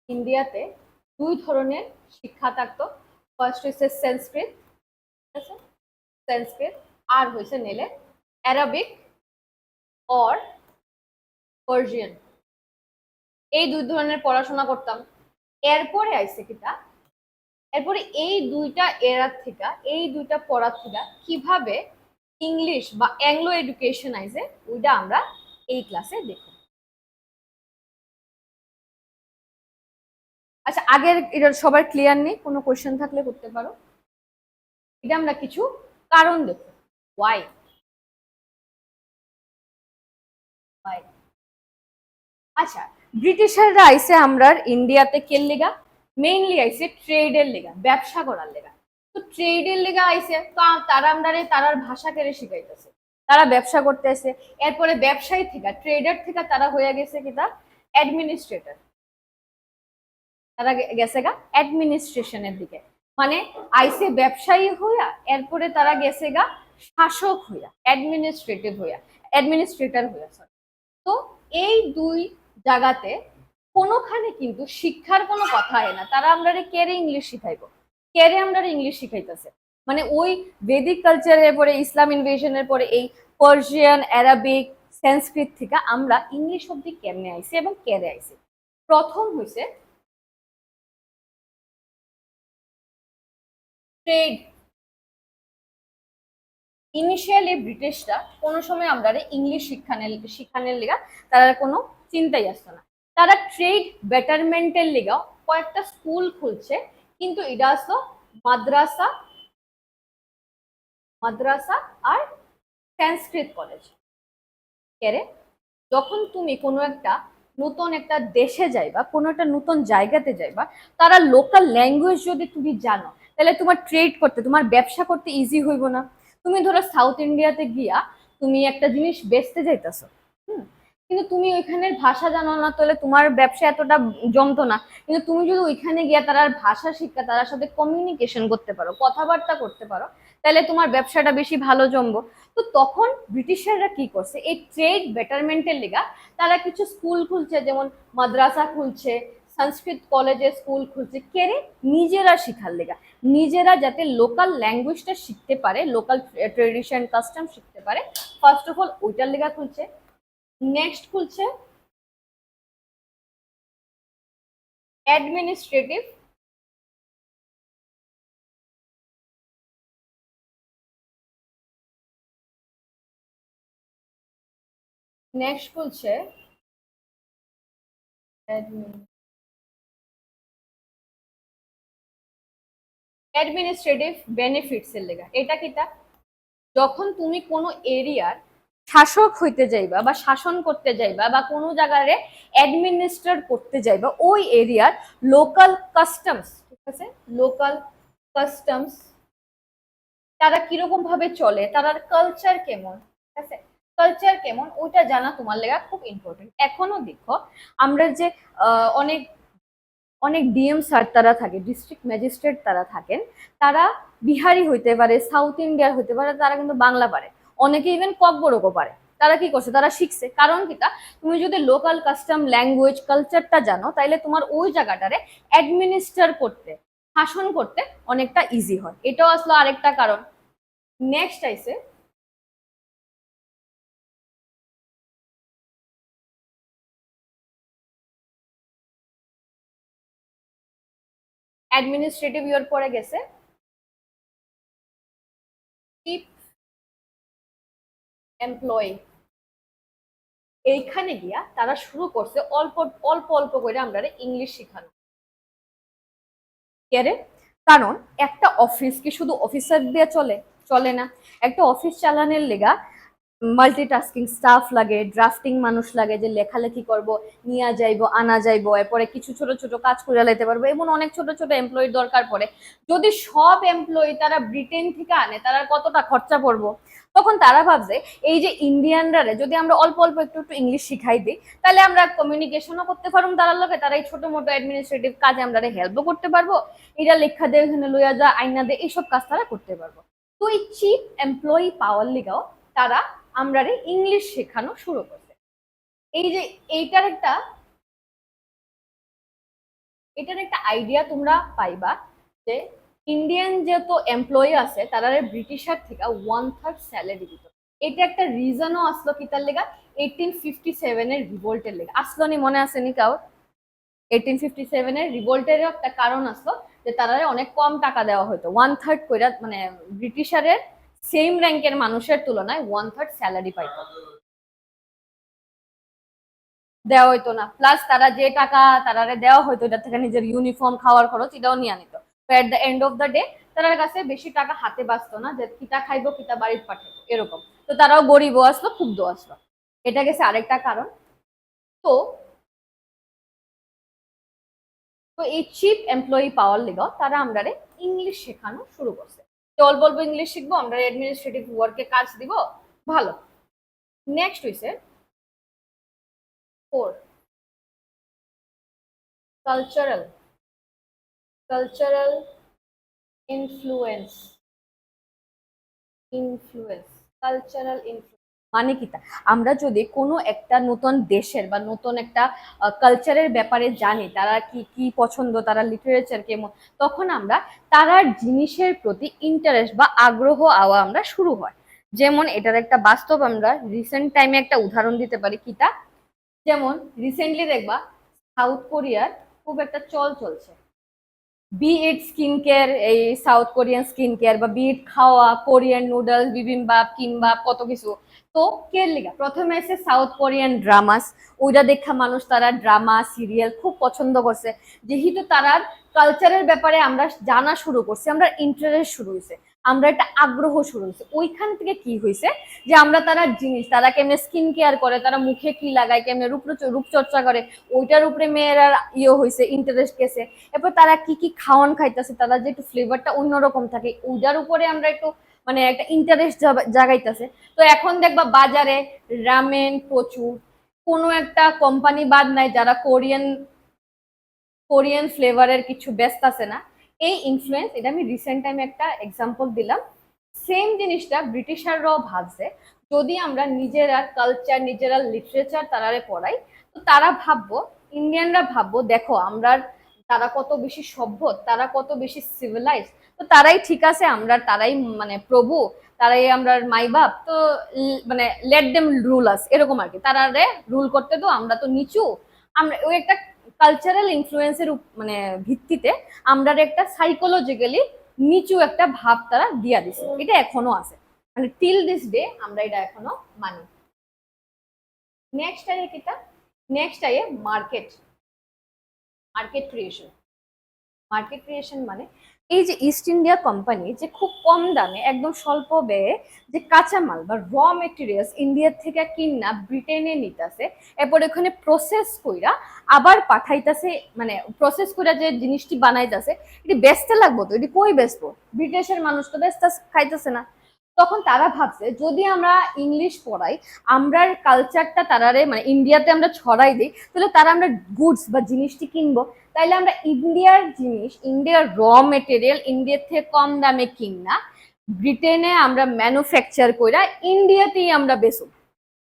ইন্ডিয়াতে দুই ধরনের শিক্ষা থাকতো। ফার্স্ট হচ্ছে সংস্কৃত, ঠিক আছে, সংস্কৃত, আর হয়েছে নেলে অ্যারাবিক অর পার্সিয়ান, এই দুই ধরনের পড়াশোনা করতাম। এরপরে আইসে কিটা, এরপরে এই দুইটা এরা থেকে, এই দুইটা পড়া থেকে কিভাবে ইংলিশ বা অ্যাংলো এডুকেশন আইসে, ওইটা আমরা এই ক্লাসে দেখব। আচ্ছা, আগের এটা সবার ক্লিয়ার নেই? কোনো কোয়েশ্চেন থাকলে করতে পারো। এটা আমরা কিছু কারণ দেখব। ওয়াই ওয়াই আচ্ছা, ব্রিটিশাররা আইসে আমরা ইন্ডিয়াতে কের লেগা, মেইনলি আইসে ট্রেডের লেগা, ব্যবসা করার লেগা। তো ট্রেডের লেগা আইসে, তো তারা আমরা তারার ভাষা কেড়ে শিখাইতেছে, তারা ব্যবসা করতে আসে। এরপরে ব্যবসায়ী থেকে, ট্রেডার থেকে তারা হয়ে গেছে কিটা অ্যাডমিনিস্ট্রেটর, তারা গেছে গা অ্যাডমিনিস্ট্রেশনের দিকে, মানে আইসে ব্যবসায়ী হইয়া এরপরে তারা গেছে গা শাসক হইয়া, অ্যাডমিনিস্ট্রেটিভ হইয়া, অ্যাডমিনিস্ট্রেটর হইয়া, সরি। তো এই দুই জায়গাতে কোনোখানে কিন্তু শিক্ষার কোনো কথা হয় না। তারা আমরা কেরে ইংলিশ শিখাইবো, কেরে আমরা ইংলিশ শিখাইতেছে, মানে ওই বেদিক কালচারের পরে, ইসলাম ইনভেশনের পরে এই পার্সিয়ান, অ্যারাবিক, সংস্কৃত থেকে আমরা ইংলিশ অব্দি কেমনে আইছি এবং কেরে আইছি। প্রথম হয়েছে ট্রেড। ইনিশিয়ালি ব্রিটিশরা কোনো সময় আমরা ইংলিশ শিখানের লেগা তারা কোনো চিন্তাই আসতো না। তারা ট্রেড বেটারমেন্টের লেগা কয়েকটা স্কুল খুলছে, কিন্তু এটা আসলো মাদ্রাসা, মাদ্রাসা আর সংস্কৃত কলেজ। কেরে, যখন তুমি কোনো একটা নতুন একটা দেশে যাইবা, কোনো একটা নতুন জায়গাতে যাইবা, তারা লোকাল ল্যাঙ্গুয়েজ যদি তুমি জানো, তাহলে তোমার ট্রেড করতে, তোমার ব্যবসা করতে ইজি হইব না? তুমি ধরো সাউথ ইন্ডিয়াতে গিয়া তুমি একটা জিনিস বেচতে যাইতেছো, কিন্তু তুমি ওইখানের ভাষা জানো না, তাহলে তোমার ব্যবসা এতটা জমতো না। কিন্তু তুমি যদি ওইখানে গিয়া তার ভাষা শিক্ষা, তার সাথে কমিউনিকেশন করতে পারো, কথাবার্তা করতে পারো, তাহলে তোমার ব্যবসাটা বেশি ভালো জমবো। তো তখন ব্রিটিশাররা কি করছে, এই ট্রেড বেটারমেন্টের লেগা তারা কিছু স্কুল খুলছে, যেমন মাদ্রাসা খুলছে, সংস্কৃত কলেজে স্কুল খুলছে, কেড়ে নিজেরা শিখার লেগা, নিজেরা যাতে লোকাল ল্যাঙ্গুয়েজটা শিখতে পারে, লোকাল ট্রেডিশন কাস্টম শিখতে পারে, ফার্স্ট অফ অল ওইটার লেগা খুলছে। নেক্সট খুলছে অ্যাডমিনিস্ট্রেটিভ, নেক্সট খুলছে অ্যাডমিনিস্ট্রেটিভ বেনিফিটস এর লেগা। এটা কিটা, যখন তুমি কোনো এরিয়ার শাসক হইতে যাইবা বা শাসন করতে যাইবা বা কোনো জায়গায় অ্যাডমিনিস্ট্রেট করতে যাইবা, ওই এরিয়ার লোকাল কাস্টমস, ঠিক আছে, লোকাল কাস্টমস তারা কিরকম ভাবে চলে, তার কালচার কেমন, ঠিক আছে, কালচার কেমন ওইটা জানা তোমার লেগা খুব ইম্পর্টেন্ট। এখনো দেখো আমরা যে অনেক অনেক ডিএম স্যার তারা থাকে, ডিস্ট্রিক্ট ম্যাজিস্ট্রেট তারা থাকেন, তারা বিহারি হইতে পারে, সাউথ ইন্ডিয়ার হইতে পারে, তারা কিন্তু বাংলা পারে, অনেকে ইভেন ককবরকও পারে। তারা কি করছে, তারা শিখছে, কারণ কিটা তুমি যদি লোকাল কাস্টম, ল্যাঙ্গুয়েজ, কালচারটা জানো, তাইলে তোমার ওই জায়গাটারে অ্যাডমিনিস্টার করতে, শাসন করতে অনেকটা ইজি হয়। এটাও আসলো আরেকটা কারণ। নেক্সট আইসে অ্যাডমিনিস্ট্রেটিভ ইয়ার পরে গেছে চিফ এমপ্লয়ি। এইখানে গিয়া তারা শুরু করছে অল্প অল্প অল্প করে আমরা ইংলিশ শেখানো। কেরে, কারণ একটা অফিস কি শুধু অফিসার দিয়ে চলে? চলে না। একটা অফিস চালানোর লেগা মাল্টিটাস্কিং স্টাফ লাগে, ড্রাফটিং মানুষ লাগে, যে লেখালেখি করব, নিয়ে যাইবো আনা যাইবো, এরপরে কিছু ছোট ছোট কাজ করে লাইতে পারবো, এমন অনেক ছোট ছোট এমপ্লয়ি দরকার পড়ে। যদি সব এমপ্লয়ি তারা ব্রিটেন থেকে আনে, তারা কতটা খরচা পড়বো। তখন তারা ভাবছে এই যে ইন্ডিয়ানরা যদি আমরা অল্প অল্প একটু একটু ইংলিশ শিখাই দিই, তাহলে আমরা কমিউনিকেশনও করতে পারবো তার লগে, তারা এই ছোট মোটো অ্যাডমিনিস্ট্রেটিভ কাজে আমরা হেল্পও করতে পারবো, এটা লেখা দিয়ে এখানে লইয়া যা আইনা দিয়ে এইসব কাজ তারা করতে পারবো। তো এই চিপ এমপ্লয়ি পাওয়ার লিগাও তারা আমরা ইংলিশ শেখানো শুরু করছে। এই যে এটার একটা আইডিয়া তোমরা পাইবা যে ইন্ডিয়ান যত এমপ্লয়ি আছে তারা ব্রিটিশার থেকে 1/3 স্যালারি দিত। এটা একটা রিজনও আসলো কি তার লেগা, 1857 এর রিভোল্টের লেগা আসলো নি, মনে আছে নি কাউর? 1857 এর রিভোল্টের একটা কারণ আসলো যে তারা অনেক কম টাকা দেওয়া হতো, 1/3 কইরা, মানে ব্রিটিশারের সেম র্যাঙ্কের মানুষের তুলনায় 1/3 স্যালারি পাইতো, দেওয়া হইতো না। প্লাস তারা যে টাকা তারা দেওয়া হইতো এটা থেকে নিজের ইউনিফর্ম, খাওয়ার খরচ এটাও নিয়ে নিত। তো at the end of the day তার কাছে বেশি টাকা হাতে বাঁচতো না, যে কিতা খাইবো কিতা বাড়ির পাঠাইবো এরকম। তো তারাও গরিবও আসলো, ক্ষুব্ধ আসলো। এটা গেছে আরেকটা কারণ। তো তো এই চিপ এমপ্লয়ি পাওয়ার লিগা তারা আমরা ইংলিশ শেখানো শুরু করছে। অল্প অল্প ইংলিশ শিখবো, আমরা অ্যাডমিনিস্ট্রেটিভ ওয়ার্কে কাজ দিব, ভালো। নেক্সট হইছে 4, cultural cultural influence. Cultural influence মানে কি? আমরা যদি কোনো একটা নতুন দেশের বা নতুন একটা কালচারের ব্যাপারে জানি, তারা কি কি পছন্দ, তারা লিটারেচার কেমন, তখন আমরা তারার জিনিসের প্রতি ইন্টারেস্ট বা আগ্রহ আওয়া আমরা শুরু হয়। যেমন এটার একটা বাস্তব আমরা রিসেন্ট টাইমে একটা উদাহরণ দিতে পারি। কিতা? যেমন রিসেন্টলি দেখবা সাউথ কোরিয়ার খুব একটা চলছে, বি ইট স্কিন কেয়ার, এই সাউথ কোরিয়ান স্কিন কেয়ার, বা বি ইট খাওয়া কোরিয়ান নুডলস, বিবিম্বাপ, কিমবাপ, কত কিছু। তো কের লিগা প্রথমে এসে সাউথ কোরিয়ান ড্রামাস, ওইটা দেখা মানুষ তারা ড্রামা সিরিয়াল খুব পছন্দ করছে। যেহেতু তারার কালচারের ব্যাপারে আমরা জানা শুরু করছি, আমরা ইন্টারেস্ট শুরু হয়েছে, আমরা একটা আগ্রহ শুরু হয়েছে। ওইখান থেকে কি হয়েছে যে আমরা তারা জিনিস, তারা কেমনে স্কিন কেয়ার করে, তারা মুখে কি লাগায়, কেমনে রূপচর্চা করে, ওইটার উপরে মেয়েরা হয়েছে, ইন্টারেস্ট গেছে। এরপর তারা কি কি খাওয়ান খাইতেছে, তারা যে একটু ফ্লেভারটা অন্যরকম থাকে, ওইটার উপরে আমরা একটু মানে একটা ইন্টারেস্ট জাগাইতেছে। তো এখন দেখবা বাজারে রামেন প্রচুর, কোনো একটা কোম্পানি বাদ নাই যারা কোরিয়ান কোরিয়ান ফ্লেভারের কিছু ব্যস্ত আছে না। এই ইনফ্লুয়েন্স, এটা আমি রিসেন্ট টাইমে একটা এক্সাম্পল দিলাম। সেম জিনিসটা ব্রিটিশাররাও ভাবছে, যদি আমরা নিজেরা কালচার, নিজেরা লিটারেচার তারারে পড়াই, তো তারা ভাববো, ইন্ডিয়ানরা ভাববো দেখো আমরা, তারা কত বেশি সভ্য, তারা কত বেশি সিভিলাইজ, তো তারাই ঠিক আছে, আমরা তারাই মানে প্রভু, তারাই আমরা মাই বাপ, তো মানে লেট দেম রুল আস, এরকম আর কি, তারা রুল করতে, তো আমরা তো নিচু। আমরা ওই একটা কালচারাল ইনফ্লুয়েন্সের মানে ভিত্তিতে আমরা একটা সাইকোলজিক্যালি নিচু একটা ভাব তারা দিয়া দিছে। এটা এখনো আছে, মানে টিল দিস ডে আমরা এটা এখনো মানি। নেক্সট আইয়ে কিটা? নেক্সট আইয়ে মার্কেট ক্রিয়েশন। মার্কেট ক্রিয়েশন মানে এই যে ইস্ট ইন্ডিয়া কোম্পানি যে খুব কম দামে একদম স্বল্প ব্যয়ে যে কাঁচামাল বা র মেটেরিয়ালস ইন্ডিয়ার থেকে কিনা ব্রিটেনে নিতেছে, এরপর এখানে প্রসেস কইরা আবার পাঠাইতেছে, মানে প্রসেস কইরা যে জিনিসটি বানাইতেছে, এটি বেচতে লাগবো, তো এটি কই বেচবো? ব্রিটিশের মানুষ তো বেচতে খাইতেছে না। তখন তারা ভাবছে যদি আমরা ইংলিশ পড়াই, আমরা কালচারটা তারারে মানে ইন্ডিয়াতে আমরা ছড়াই দিই, তাহলে তারা আমরা গুডস বা জিনিসটি কিনবো, তাইলে আমরা ইন্ডিয়ার জিনিস, ইন্ডিয়ার র মেটেরিয়াল ইন্ডিয়ার থেকে কম দামে কিনা ব্রিটেনে আমরা ম্যানুফ্যাকচার কইরা ইন্ডিয়াতেই আমরা বেচব।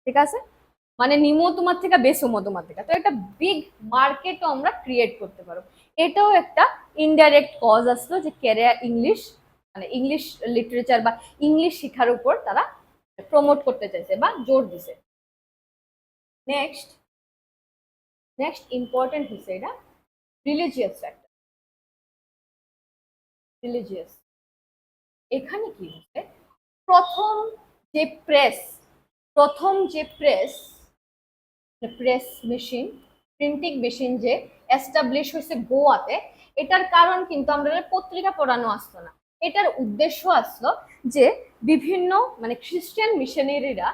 ঠিক আছে, মানে নিমো তোমার থেকে বেচমো তোমার থেকে, তো একটা বিগ মার্কেটও আমরা ক্রিয়েট করতে পারো। এটাও একটা ইনডাইরেক্ট কজ আসলো যে ক্যারিয়ার ইংলিশ, মানে ইংলিশ লিটারেচার বা ইংলিশ শিক্ষার উপর তারা প্রমোট করতে চাইছে বা জোর দিছে। নেক্সট ইম্পর্টেন্ট হচ্ছে এটা রিলিজিয়াস ফ্যাক্টর। রিলিজিয়াস, এখানে কি হচ্ছে, প্রথম যে press press machine, printing machine যে এস্টাবলিশ হয়েছে গোয়াতে, এটার কারণ কিন্তু আমরা পত্রিকা পড়ানো আসতো না। এটার উদ্দেশ্য আসলো যে বিভিন্ন মানে খ্রিস্টান মিশনারিরা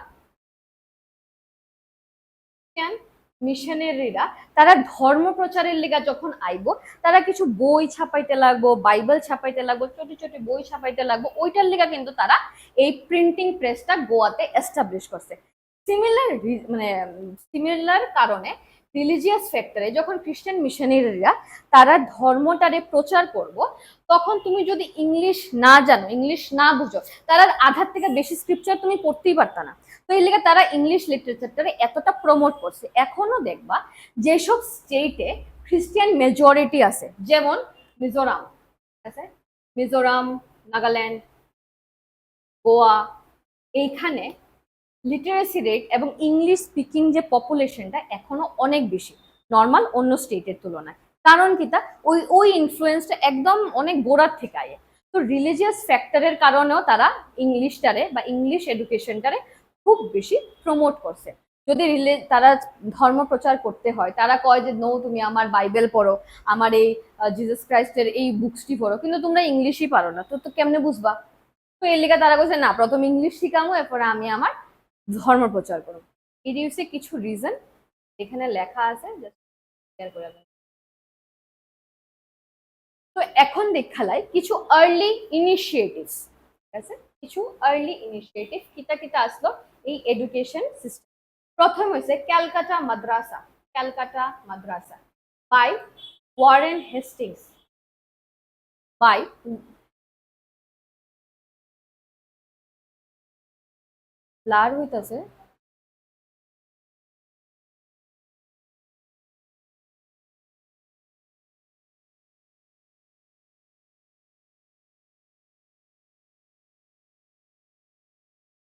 মিশনারিরা তারা ধর্ম প্রচারের লিগা যখন আইবো, তারা কিছু বই ছাপাইতে লাগবো, বাইবেল ছাপাইতে লাগবো, ছোট ছোট বই ছাপাইতে লাগবো, ওইটার লিগা কিন্তু তারা এই প্রিন্টিং প্রেসটা গোয়াতে এস্টাবলিশ করছে। সিমিলার মানে সিমিলার কারণে রিলিজিয়াস ফ্যাক্টরে যখন খ্রিস্টান মিশনারিরা তারা ধর্মটারে প্রচার করব, তখন তুমি যদি ইংলিশ না জানো, ইংলিশ না বুঝো, তারা আধার থেকে বেশি স্ক্রিপচার তুমি পড়তেই পারতা না। তো এই লিগে তারা ইংলিশ লিটারেচারটারে এতটা প্রমোট করছে। এখনো দেখবা যেসব স্টেটে খ্রিস্টিয়ান মেজরিটি আছে, যেমন মিজোরাম আছে, মিজোরাম, নাগাল্যান্ড, গোয়া, এইখানে লিটারেসি রেট এবং ইংলিশ স্পিকিং যে পপুলেশনটা এখনো অনেক বেশি নর্মাল অন্য স্টেটের তুলনায়। কারণ কি তা ওই ওই ইনফ্লুয়েন্সটা একদম অনেক গোড়ার থেকে আয়ে। তো রিলিজিয়াস ফ্যাক্টরের কারণেও তারা ইংলিশটারে বা ইংলিশ এডুকেশনটারে খুব বেশি প্রমোট করছে। যদি তারা ধর্ম প্রচার করতে হয়, তারা কয় যে নো, তুমি আমার বাইবেল পড়ো, আমার এই জিসাস ক্রাইস্টের এই বুকসটি পড়ো, কিন্তু তোমরা ইংলিশই পারো না, তো তো কেমনে বুঝবা? তো এর লিগে তারা বলছে না, প্রথম ইংলিশ শিখামো, এরপরে আমি আমার ধর্ম প্রচার করো। এটি হচ্ছে কিছু রিজন এখানে লেখা আছে, শেয়ার করে। তো এখন দেখালাই কিছু আর্লি ইনিশিয়েটিভস, ঠিক আছে? কিছু আর্লি ইনিশিয়েটিভ কিতা কিতা আসলো এই এডুকেশন সিস্টেম। প্রথম হয়েছে Calcutta Madrasa. Calcutta Madrasa by Warren Hastings. বাই ব্লার হইতাছে।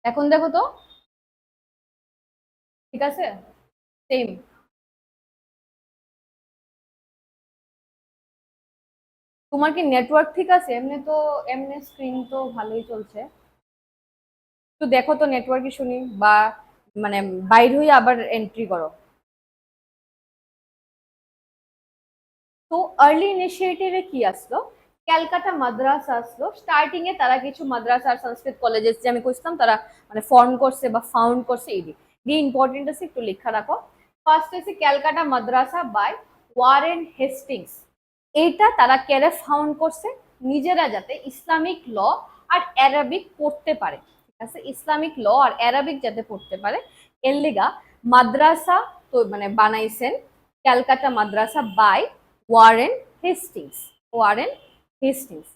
এখন দেখো তো, ঠিক আছে? সেম। তোমার কি নেটওয়ার্ক ঠিক আছে? এমনি তো এমনি স্ক্রিন তো ভালোই চলছে। একটু দেখো তো নেটওয়ার্ক ইস্যু নেই, বা মানে বাইর হয়ে আবার এন্ট্রি করো। তো আর্লি ইনিশিয়েটিভে কি আসলো? ক্যালকাটা মাদ্রাসা আসলো। স্টার্টিং এ তারা কিছু মাদ্রাসা আর সংস্কৃত কলেজেস যে আমি কইছিলাম তারা মানে ফর্ম করছে বা ফাউন্ড করছে, এই দি ইম্পর্টেন্ট আছে, একটু লেখা রাখো। ফার্স্ট হচ্ছে Calcutta Madrasa by Warren Hastings. এইটা তারা কেরে ফাউন্ড করছে? নিজেরা যাতে ইসলামিক ল আর অ্যারাবিক পড়তে পারে, ঠিক আছে? ইসলামিক ল আর অ্যারাবিক যাতে পড়তে পারে, এর লিগা মাদ্রাসা তো মানে বানাইছেন Calcutta Madrasa by Warren Hastings. Warren Hastings.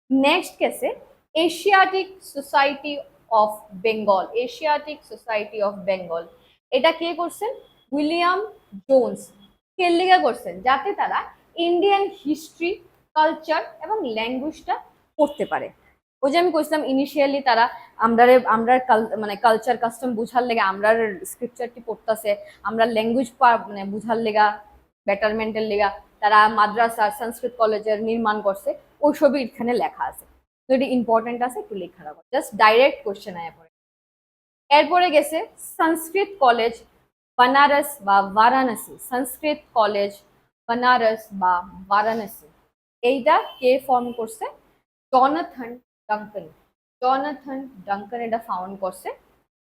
Next কেসে Asiatic Society of Bengal. Asiatic Society of Bengal, এটা কে করছেন? William Jones. কে লিগা করছেন? যাতে তারা ইন্ডিয়ান হিস্ট্রি, কালচার এবং ল্যাঙ্গুয়েজটা পড়তে পারে। ওই যে আমি কইছিলাম ইনিশিয়ালি তারা আমরা মানে কালচার কাস্টম বুঝার লেগে আমরা স্ক্রিপচারটি পড়তেছে, আমরা ল্যাঙ্গুয়েজ মানে বুঝার লেগা, বেটারমেন্টের লেগা তারা মাদ্রাসা সংস্কৃত কলেজের নির্মাণ করছে। ওইসবই এখানে লেখা আছে। তো এটি ইম্পর্টেন্ট আছে, একটু লেখা রাখো। জাস্ট ডাইরেক্ট কোশ্চেন আয় পড়ে। এরপরে গেছে সংস্কৃত কলেজ বানারস বা বারাণসী। সংস্কৃত কলেজ বানারস বা বারাণসী, এইটা কে ফর্ম করছে? Jonathan Duncan. জনাথন ডাঙ্কন এটা ফাউন্ড করছে।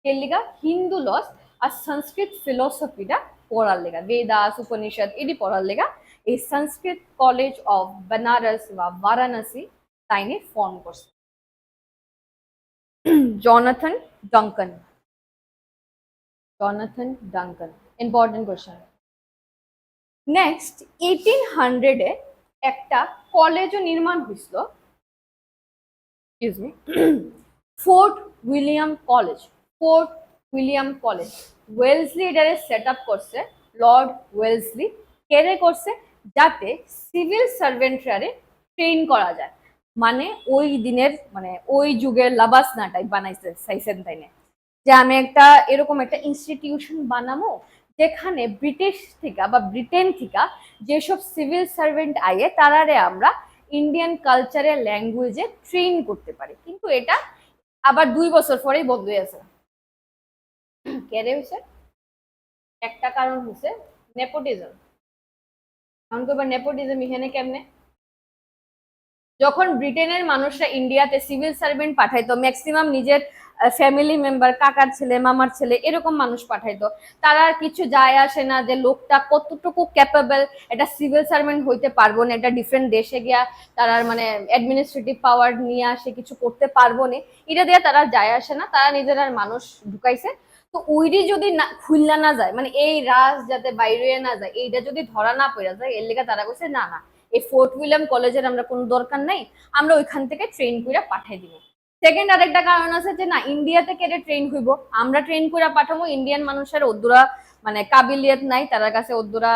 কে লিগা? হিন্দু লস আর সংস্কৃত ফিলোসফিটা পড়ার লেগা, বেদাস উপনিষদ এটি পড়ার লেগা এই সংস্কৃত কলেজ অফ বানারস বা বারাণসী তাইনে ফর্ম করছে Jonathan Duncan. Jonathan Duncan, important question. Next 1800-এ একটা কলেজও নির্মাণ হয়েছিল, excuse me, Fort William College. Fort William College Wellesley এটারে সেট আপ করছে লর্ড ওয়েলসলি। কেড়ে করছে? যাতে সিভিল সার্ভেন্টরারে ট্রেন করা যায়। মানে ওই দিনের মানে ওই যুগের লাবাসনা টাইপ বানাইছে সাইসেন তাইনে, যে আমি একটা এরকম একটা ইনস্টিটিউশন বানাবো যেখানে ব্রিটিশ থেকে বা ব্রিটেন থেকে যেসব সিভিল সার্ভেন্ট আইয়ে তারারে আমরা ইন্ডিয়ান কালচারের ল্যাঙ্গুয়েজে ট্রেন করতে পারি। কিন্তু এটা আবার 2 বছর পরেই বন্ধ হয়ে আছে। কেড়ে হয়েছে? একটা কারণ হচ্ছে নেপোটিজম। কারণ কি নেপোটিজম এখানে কেমনে? যখন ব্রিটেনের মানুষরা ইন্ডিয়াতে সিভিল সার্ভেন্ট পাঠাইতো ম্যাক্সিমাম নিজের ফ্যামিলি মেম্বার, কাকার ছেলে, মামার ছেলে, এরকম মানুষ পাঠাইতো। তারা কিছু যায় আসে না যে লোকটা কতটুকু ক্যাপেবল, এটা সিভিল সার্ভেন্ট হইতে পারবো না, এটা ডিফারেন্ট দেশে গিয়া তারা মানে অ্যাডমিনিস্ট্রেটিভ পাওয়ার নিয়ে আসে কিছু করতে পারবো না, এটা দিয়ে তারা যায় আসে না, তারা নিজেরা মানুষ ঢুকাইছে। তো ওইটি যদি না খুললা না যায়, মানে এই রাজ যাতে বাইরে না যায়, এইটা যদি ধরা না পড়ে যায়, এর লেগে তারা কইছে না না, এই ফোর্ট উইলিয়াম কলেজের আমরা কোনো দরকার নাই, আমরা ওইখান থেকে ট্রেন করে পাঠাই দিব। সেকেন্ড আরেকটা কারণ আছে যে না, ইন্ডিয়াতে কেটে ট্রেন হইব, আমরা ট্রেন করে পাঠাবো, ইন্ডিয়ান মানুষের ওদ্দুরা মানে কাবিলিয়ত নাই, তার কাছে ওদ্দুরা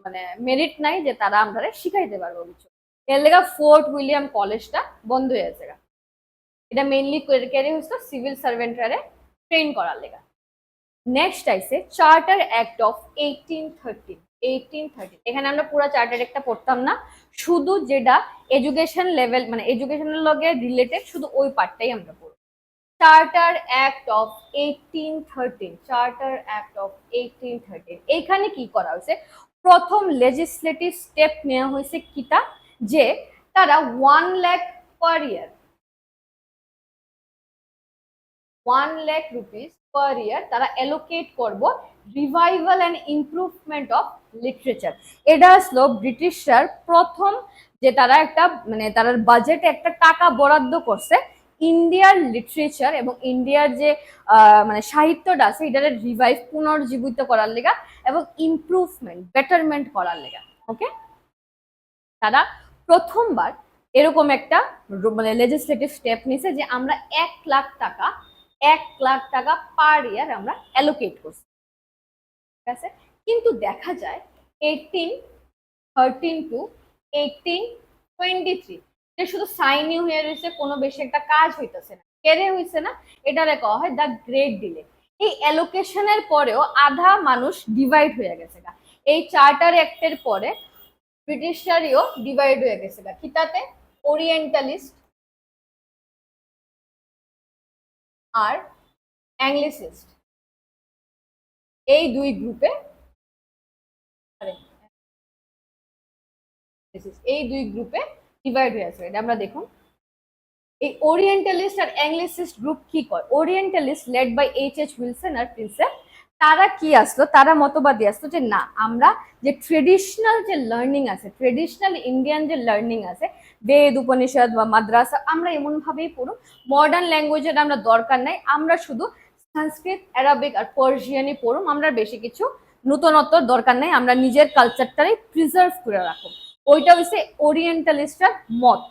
মানে মেরিট নাই যে তারা আমরা শিখাইতে পারবো কিছু। এর লেগে ফোর্ট উইলিয়াম কলেজটা বন্ধ হয়ে গেছে। এটা মেইনলি ক্যারি হচ্ছে সিভিল সার্ভেন্টরে ট্রেন করার লেগা। নেক্সট আইসে চার্টার অ্যাক্ট অফ 1813। এখানে আমরা পুরো চার্টার একটা পড়তাম না, শুধু যেটা এডুকেশন লেভেল মানে এডুকেশনের লগে রিলেটেড শুধু ওই পার্টটাই আমরা পড়ব। Charter act of 1813, charter act of 1813, এইখানে কি করা হয়েছে, প্রথম লেজিসলেটিভ স্টেপ নেওয়া হয়েছে কিটা, যে তারা 1 লাখ পার ইয়ার, 1 লাখ রুপিস পার ইয়ার তারা অ্যালোকেট করব revival and improvement of literature. এটা আসলো ব্রিটিশরা প্রথম যে তারা একটা মানে তার বাজেটে একটা টাকা বরাদ্দ করছে ইন্ডিয়ার লিটারেচার এবং ইন্ডিয়ার যে মানে সাহিত্যটা আছে এটার রিভাইভ পুনর্জীবিত করার লেগা এবং ইমপ্রুভমেন্ট বেটারমেন্ট করার লেগা। ওকে, তারা প্রথমবার এরকম একটা মানে লেজিসলেটিভ স্টেপ নিছে যে আমরা 1 লাখ টাকা পার ইয়ার আমরা অ্যালোকেট করছি, ঠিক আছে। কিন্তু দেখা যায় 1813 টু 1823 যে শুধু সাইনই হয়ে রয়েছে, কোনো বেশি একটা কাজ হইতেছে না, কেড়ে হইছে না, এটারে কওয়া হয় দ্য গ্রেট ডিলে। এই অ্যালোকেশনের পরেও আধা মানুষ ডিভাইড হয়ে গেছে। এই চার্টার অ্যাক্টের পরে ব্রিটিশরারিও ডিভাইড হয়ে গেছে কিতাতে, ওরিয়েন্টালিস্ট আর অ্যাংলিসিস্ট, এই দুই গ্রুপে ডিভাইড হয়ে আছে। এটা আমরা দেখুন, এই ওরিয়েন্টালিস্ট আর অ্যাংলিসিস্ট গ্রুপ কি করে, orientalist led by H.H. Wilson আর প্রিন্সেপ, তারা কি আসলো, তারা মতবাদী আসলো যে না, আমরা যে ট্রেডিশনাল যে লার্নিং আছে, ট্রেডিশনাল ইন্ডিয়ান যে লার্নিং আছে, বেদ উপনিষদ বা মাদ্রাসা, আমরা এমন ভাবেই পড়ুন, মডার্ন ল্যাঙ্গুয়েজের আমরা দরকার নাই, আমরা শুধু সংস্কৃত, অ্যারাবিক আর পার্সিয়ানই পড়ুম, আমরা বেশি কিছু নূতনত্ব দরকার নাই, আমরা নিজের কালচারটাই প্রিজার্ভ করে রাখুন। ওইটা হচ্ছে ওরিয়েন্টালিস্টার মত।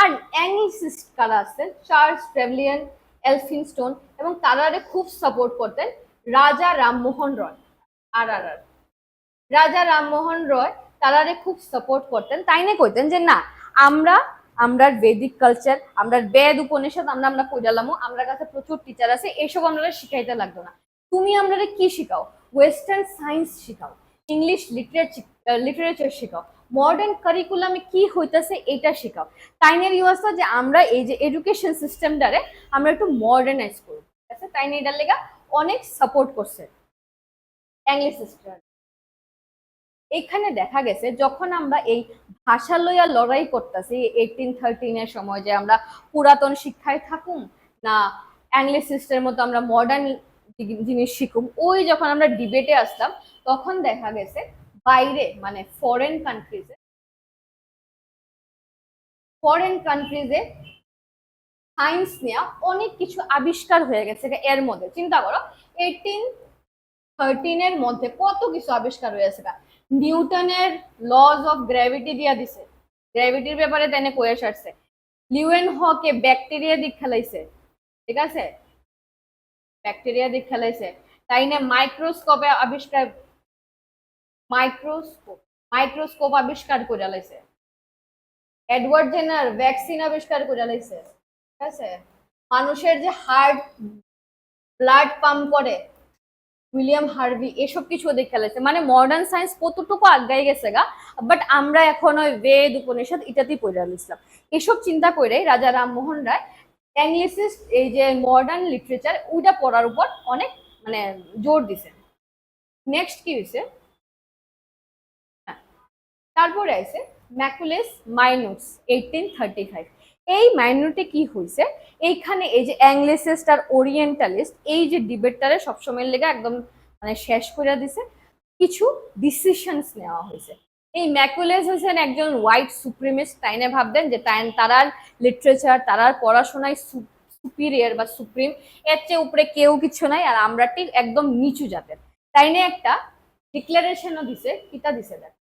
আর অ্যাংলিসিস্ট কারা আছেন, চার্লস ট্রেভলিয়ান, এলফিনস্টোন, এবং তারারে খুব সাপোর্ট করতেন রাজা রামমোহন রয়। আর আর আর রাজা রামমোহন রয় তারারে খুব সাপোর্ট করতেন, তাই না কইতেন যে না, আমরা আমরা বেদিক কালচার, আমরা বেদ উপনিষদ আমরা আমরা পড়ালামো, আমরা কাছে প্রচুর টিচার আছে, এসব আমরা শিখাইতে লাগতো না, তুমি আমরা কি শিখাও, ওয়েস্টার্ন সায়েন্স শিখাও, ইংলিশ লিটারেচার শিখাও, মডার্ন কারিকুলামে কি হইতেছে এটা শেখাও। তাইনের ইউএসটা যে আমরা এই যে এডুকেশন সিস্টেমটারে আমরা একটু মডার্নাইজ করব, ঠিক আছে, তাইনে এটার লেগা অনেক সাপোর্ট করছে অ্যাংলিসিস্টরা। এখানে দেখা গেছে যখন আমরা এই ভাষা লইয়া লড়াই করতেছি 1813 সময়, যে আমরা পুরাতন শিক্ষায় থাকুম না অ্যাংলিসিস্টের মতো আমরা মডার্ন জিনিস শিখুম, ওই যখন আমরা ডিবেটে আসলাম তখন দেখা গেছে বাইরে মানে ফরেন কান্ট্রিজে সায়েন্স নিয়ে অনেক কিছু আবিষ্কার হয়ে গেছে। এর মধ্যে চিন্তা করো 1813 মধ্যে কত কিছু আবিষ্কার হয়েছে। নিউটনের লজ অফ গ্র্যাভিটি দিয়া দিছে, গ্র্যাভিটির ব্যাপারে তেনে কয়ে সারছে। লিউয়েন হকে ব্যাকটেরিয়া দিক খেলাইছে, ঠিক আছে, ব্যাকটেরিয়া দিক খেলাইছে। তাই না মাইক্রোস্কোপে আবিষ্কার, মাইক্রোস্কোপ আবিষ্কার করে লাইছে। এডওয়ার্ড জেনার ভ্যাকসিন আবিষ্কার করে লাইছে, ঠিক আছে। মানুষের যে হার্ট ব্লাড পাম্প করে উইলিয়াম হার্ভি, এসব কিছু দেখে লাইছে। মানে মডার্ন সায়েন্স কতটুকু আগাই গেছে গা, বাট আমরা এখন ওই বেদ উপনিষদ ইত্যাদি পড়ে আনছিলাম। এসব চিন্তা করে রাজা রামমোহন রায় অ্যাংলিসিস্ট এই যে মডার্ন লিটারেচার ওইটা পড়ার উপর অনেক মানে জোর দিছে। নেক্সট কি হয়েছে, তারপরে আছে ম্যাকুলেস মাইনুটস 1835। এই মাইনরিটি কি হয়েছে, এইখানে এই যে অ্যাংলিসিস্ট আর ওরিয়েন্টালিস্ট এই যে ডিবেটটারে সবসময় লেগে একদম মানে শেষ করে দিছে, কিছু ডিসিশনস নেওয়া হয়েছে। এই ম্যাকুলেস হয়েছেন একজন হোয়াইট সুপ্রিমিস্ট, তাই না ভাবতেন যে তারার লিটারেচার, তারার পড়াশোনায় সুপিরিয়র বা সুপ্রিম, এর চেয়ে উপরে কেউ কিছু নাই, আর আমরা ঠিক একদম নিচু জাতের, তাই না একটা ডিক্লারেশনও দিছে। কিটা দিছে দেখ,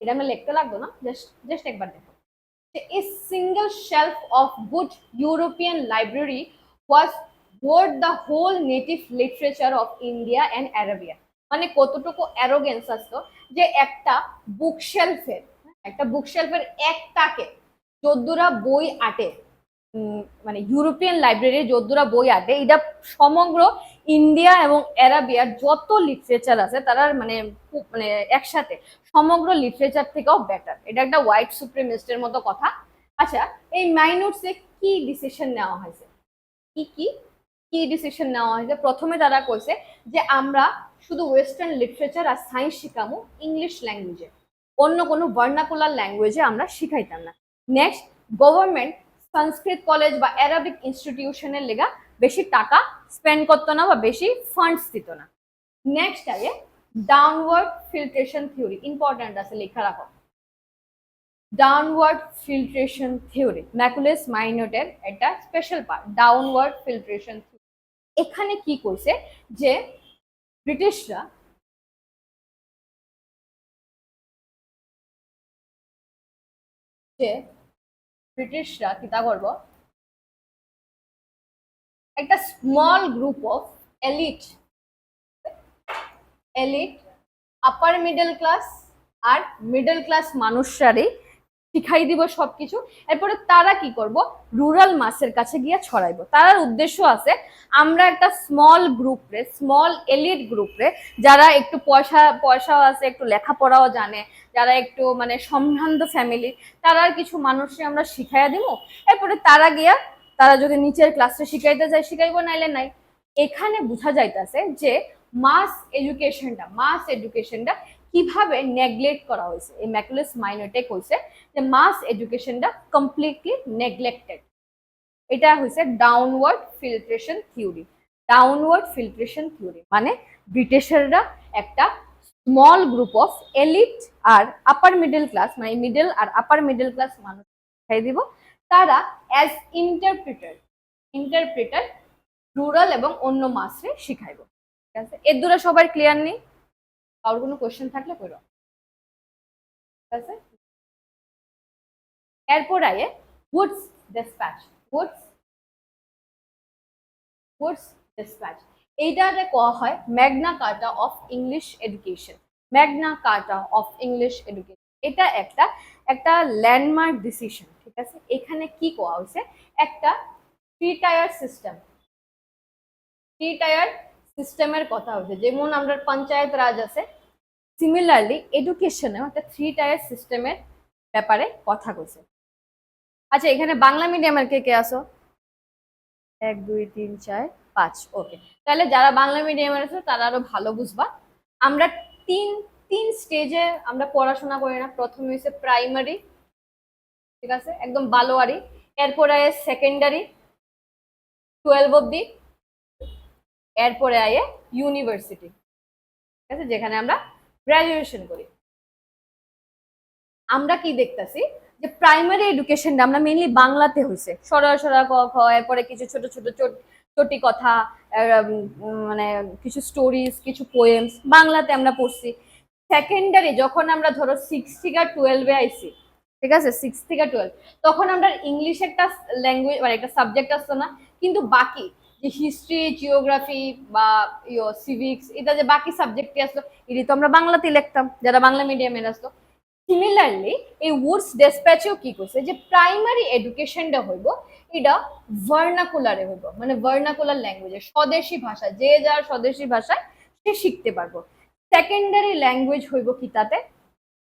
এটা আমরা লিখতে লাগতো না, জাস্ট জাস্ট একবার দেখো। A single shelf of good European library was worth the whole native literature of India and Arabia. মানে কতটুকু অ্যারোগেন্স আসতো যে একটা বুকশেলফের একটাকে যদ্দুরা বই আটে, মানে ইউরোপিয়ান লাইব্রেরি যদ্দুরা বই আটে, এটা সমগ্র ইন্ডিয়া এবং অ্যারাবিয়ার যত লিটারেচার আছে তারা মানে মানে একসাথে সমগ্র লিটারেচার থেকেও বেটার। এটা একটা হোয়াইট সুপ্রিমিস্টের মতো কথা। আচ্ছা, এই মাইনরিটিসে কি ডিসিশন নেওয়া হয়েছে, কি কি কি ডিসিশন নেওয়া হয়েছে? প্রথমে তারা কইছে যে আমরা শুধু ওয়েস্টার্ন লিটারেচার আর সায়েন্স শিখামু ইংলিশ ল্যাঙ্গুয়েজে, অন্য কোনো ভার্নাকুলার ল্যাঙ্গুয়েজে আমরা শিখাইতাম না। নেক্সট, গভর্নমেন্ট সংস্কৃত কলেজ বা অ্যারাবিক ইনস্টিটিউশনের লেগা বেশি টাকা স্পেন্ড করতো না বা বেশি ফান্ডস দিত না। নেক্সট আগে ডাউনওয়ার্ড ফিল্ট্রেশন থিওরি, ইম্পর্টেন্ট আছে, লেখা রাখো। ডাউনওয়ার্ড ফিল্ট্রেশন থিওরি ম্যাকুলেস মাইনরিটির একটা special part, downward filtration theory. এখানে কি করছে যে ব্রিটিশরা কিতা করব, একটা small group of elite elite upper middle class আর মিডল ক্লাস মানুষরারই শিখাই দিব সবকিছু। এরপরে তারা কি করব, রুরাল মাসের কাছে গিয়ে ছড়াইব। তার উদ্দেশ্য আছে আমরা একটা স্মল গ্রুপরে, স্মল এলিট গ্রুপরে, যারা একটু পয়সাও আছে, একটু লেখাপড়াও জানে, যারা একটু মানে সম্ভ্রান্ত ফ্যামিলি, তারা কিছু মানুষকে আমরা শিখাইয়া দিব। এরপরে তারা গিয়া তারা যদি নিচের ক্লাসে শিখাইতে যায় শিখাইব, নাইলে নাই। এখানে বোঝা যাইতেছে যে মাস এডুকেশনটা কিভাবে নেগলেক্ট করা হয়েছে। এই ম্যাকুলেস মাইনরিটি কইছে যে মাস এডুকেশনটা কমপ্লিটলি নেগলেক্টেড। এটা হয়েছে downward filtration theory. Downward filtration theory মানে ব্রিটিশাররা একটা স্মল গ্রুপ অফ এলিট আর আপার মিডল ক্লাস, মানে মিডল আর আপার মিডল ক্লাস মানুষ শিখাই দিব, তারা অ্যাজ ইন্টারপ্রিটার রুরাল এবং অন্য মাসে শিখাইব। ঠিক আছে, এর দ্বারা সবার ক্লিয়ার নেই? আর কোনো কোয়েশ্চেন থাকলে করো। ঠিক আছে, এরপর আয়ে উডস ডিসপ্যাচ। উডস ডিসপ্যাচ এইটারে কোয়া হয় Magna কার্টা of English education. Magna কার্টা of English education এটা একটা একটা ল্যান্ডমার্ক ডিসিশন। ঠিক আছে, এখানে কি কোয়া হয়েছে, একটা থ্রি টায়ার সিস্টেমের কথা হয়েছে। যেমন আমরা পঞ্চায়েত রাজ আছে, সিমিলারলি এডুকেশনেও একটা থ্রি টায়ার সিস্টেমের ব্যাপারে কথা কইছে। আচ্ছা, এখানে বাংলা মিডিয়ামের কে কে আসো? 1 2 3 4 5। ওকে, তাহলে যারা বাংলা মিডিয়ামের আছে তারা আরো ভালো বুঝবা। আমরা তিন তিন স্টেজে আমরা পড়াশোনা করি না। প্রথমে হচ্ছে প্রাইমারি, ঠিক আছে, একদম বালোয়ারি। এরপরে আয়ে সেকেন্ডারি 12 অব্দি। এরপরে আয়ে ইউনিভার্সিটি, ঠিক আছে, যেখানে আমরা গ্রাজুয়েশন করি। আমরা কি দেখতেছি যে প্রাইমারি এডুকেশনটা আমরা মেইনলি বাংলাতে হয়েছে, সরা সরা ক খ, এরপরে কিছু ছোট ছোট চটি কথা, মানে কিছু স্টোরিজ, কিছু পোয়েমস বাংলাতে আমরা পড়ছি। সেকেন্ডারি যখন আমরা ধরো 6 থেকে 12-এ আইছি, ঠিক আছে, 6 থেকে 12, তখন আমরা ইংলিশ একটা ল্যাঙ্গুয়েজ মানে একটা সাবজেক্ট আসতো না, কিন্তু বাকি যে হিস্ট্রি, জিওগ্রাফি বা সিভিক্স, এটা যে বাকি সাবজেক্টে আসতো, এটি তো আমরা বাংলাতেই লিখতাম যারা বাংলা মিডিয়ামের আসতো। সিমিলারলি এই উডস ডেসপ্যাচেও কি করছে যে প্রাইমারি এডুকেশনটা হইব এটা ভার্নাকুলারে হইব, মানে ভার্নাকুলার ল্যাঙ্গুয়েজে, স্বদেশী ভাষা, যে যার স্বদেশী ভাষায় সে শিখতে পারবো। সেকেন্ডারি ল্যাঙ্গুয়েজ হইব কি তাতে,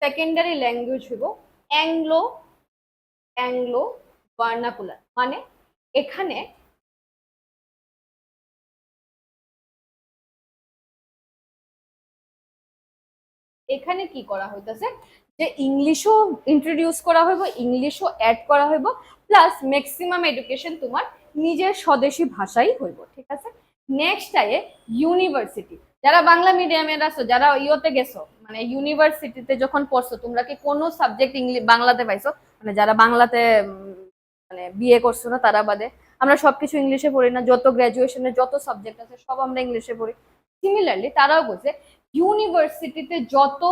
সেকেন্ডারি ল্যাঙ্গুয়েজ হইব অ্যাংলো অ্যাংলো ভার্নাকুলার। মানে এখানে এখানে কি করা হইতেছে যে ইংলিশও ইন্ট্রোডিউস করা হইব, ইংলিশও অ্যাড করা হইব, প্লাস ম্যাক্সিমাম এডুকেশন তোমার নিজের স্বদেশী ভাষাই হইব, ঠিক আছে। নেক্সট আয়ে ইউনিভার্সিটি, যারা বাংলা মিডিয়ামের আছো, যারা ইয়োতে গেছো মানে ইউনিভার্সিটিতে যখন পড়ছো, তোমরা কি কোনো সাবজেক্ট ইংলিশ বাংলাতে পাইছো? মানে যারা বাংলাতে মানে বিএ করছো না তারা বাদে, আমরা সবকিছু ইংলিশে পড়ি না? যত গ্রাজুয়েশনের যত সাবজেক্ট আছে সব আমরা ইংলিশে পড়ি। সিমিলারলি তারাও বলছে ইউনিভার্সিটিতে যত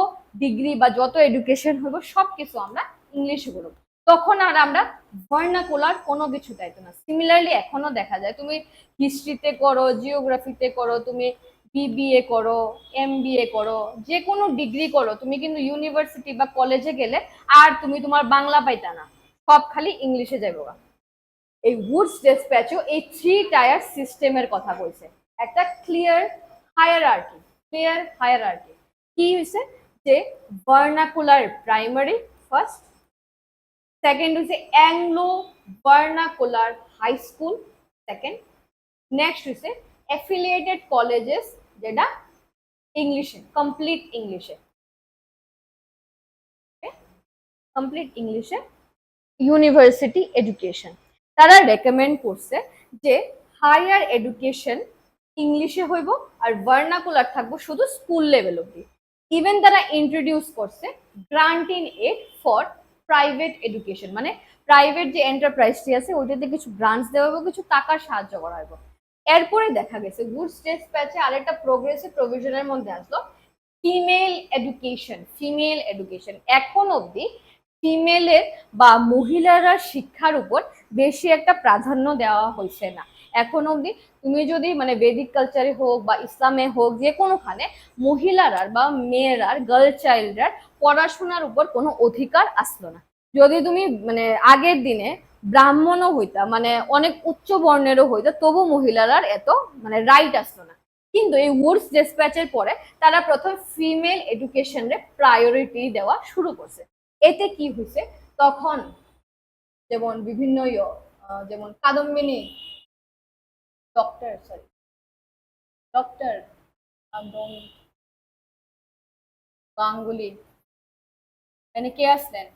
ডিগ্রি বা যত এডুকেশন হইব সবকিছু আমরা ইংলিশে করব, তখন আর আমরা ভার্নাকুলার কোনো কিছু চাইতো না। সিমিলারলি এখনো দেখা যায়, তুমি হিস্ট্রিতে করো, জিওগ্রাফিতে করো, তুমি বিবিএ করো, এমবিএ করো, যে কোনো ডিগ্রি করো, তুমি কিন্তু ইউনিভার্সিটি বা কলেজে গেলে আর তুমি তোমার বাংলা পাইতা না, সব খালি ইংলিশে যাইব। এই উডস ডেসপ্যাচও এই 3 টায়ার সিস্টেমের কথা বলছে, একটা ক্লিয়ার হায়ারার্কি। ক্লিয়ার হায়ারার্কি কি হইছে যে ভার্নাকুলার প্রাইমারি ফার্স্ট, সেকেন্ড হইছে Anglo vernacular high school second, next হইছে অ্যাফিলিয়েটেড কলেজেস যেটা ইংলিশে কমপ্লিট ইংলিশে, কমপ্লিট ইংলিশে ইউনিভার্সিটি এডুকেশন। তারা রেকমেন্ড করছে যে হায়ার এডুকেশন ইংলিশে হইব আর ভার্নাকুলার থাকবো শুধু স্কুল লেভেল অব্দি। ইভেন তারা ইন্ট্রোডিউস করছে grant in add for private education, মানে প্রাইভেট যে এন্টারপ্রাইজটি আছে ওইটাতে কিছু গ্রান্টস দেওয়া হবে, কিছু টাকার সাহায্য করা হবে। এরপরে দেখা গেছে গুডস ডেসপ্যাচে আরেকটা প্রোগ্রেসিভ প্রভিশনের মধ্যে আসলো ফিমেল এডুকেশন। ফিমেল এডুকেশন এখন অবধি ফিমেলের বা মহিলারা শিক্ষার উপর বেশি একটা প্রাধান্য দেওয়া হয়েছে না। এখন অবধি তুমি যদি মানে বেদিক কালচারে হোক বা ইসলামে হোক, যে কোনোখানে মহিলারার বা মেয়েরার গার্ল চাইল্ডরার পড়াশোনার উপর কোনো অধিকার আসলো না। যদি তুমি মানে আগের দিনে ব্রাহ্মণও হইতা, মানে অনেক উচ্চ বর্ণেরও হইতা, তবু মহিলারার এত মানে রাইট আসলো না। কিন্তু এই উডস ডেসপ্যাচের পরে তারা প্রথম ফিমেল এডুকেশনে প্রায়োরিটি দেওয়া শুরু করছে। এতে কি হয়েছে, তখন যেমন বিভিন্ন যেমন কাদম্বিনী ডক্টর গাঙ্গুলি, মানে কে আসলেন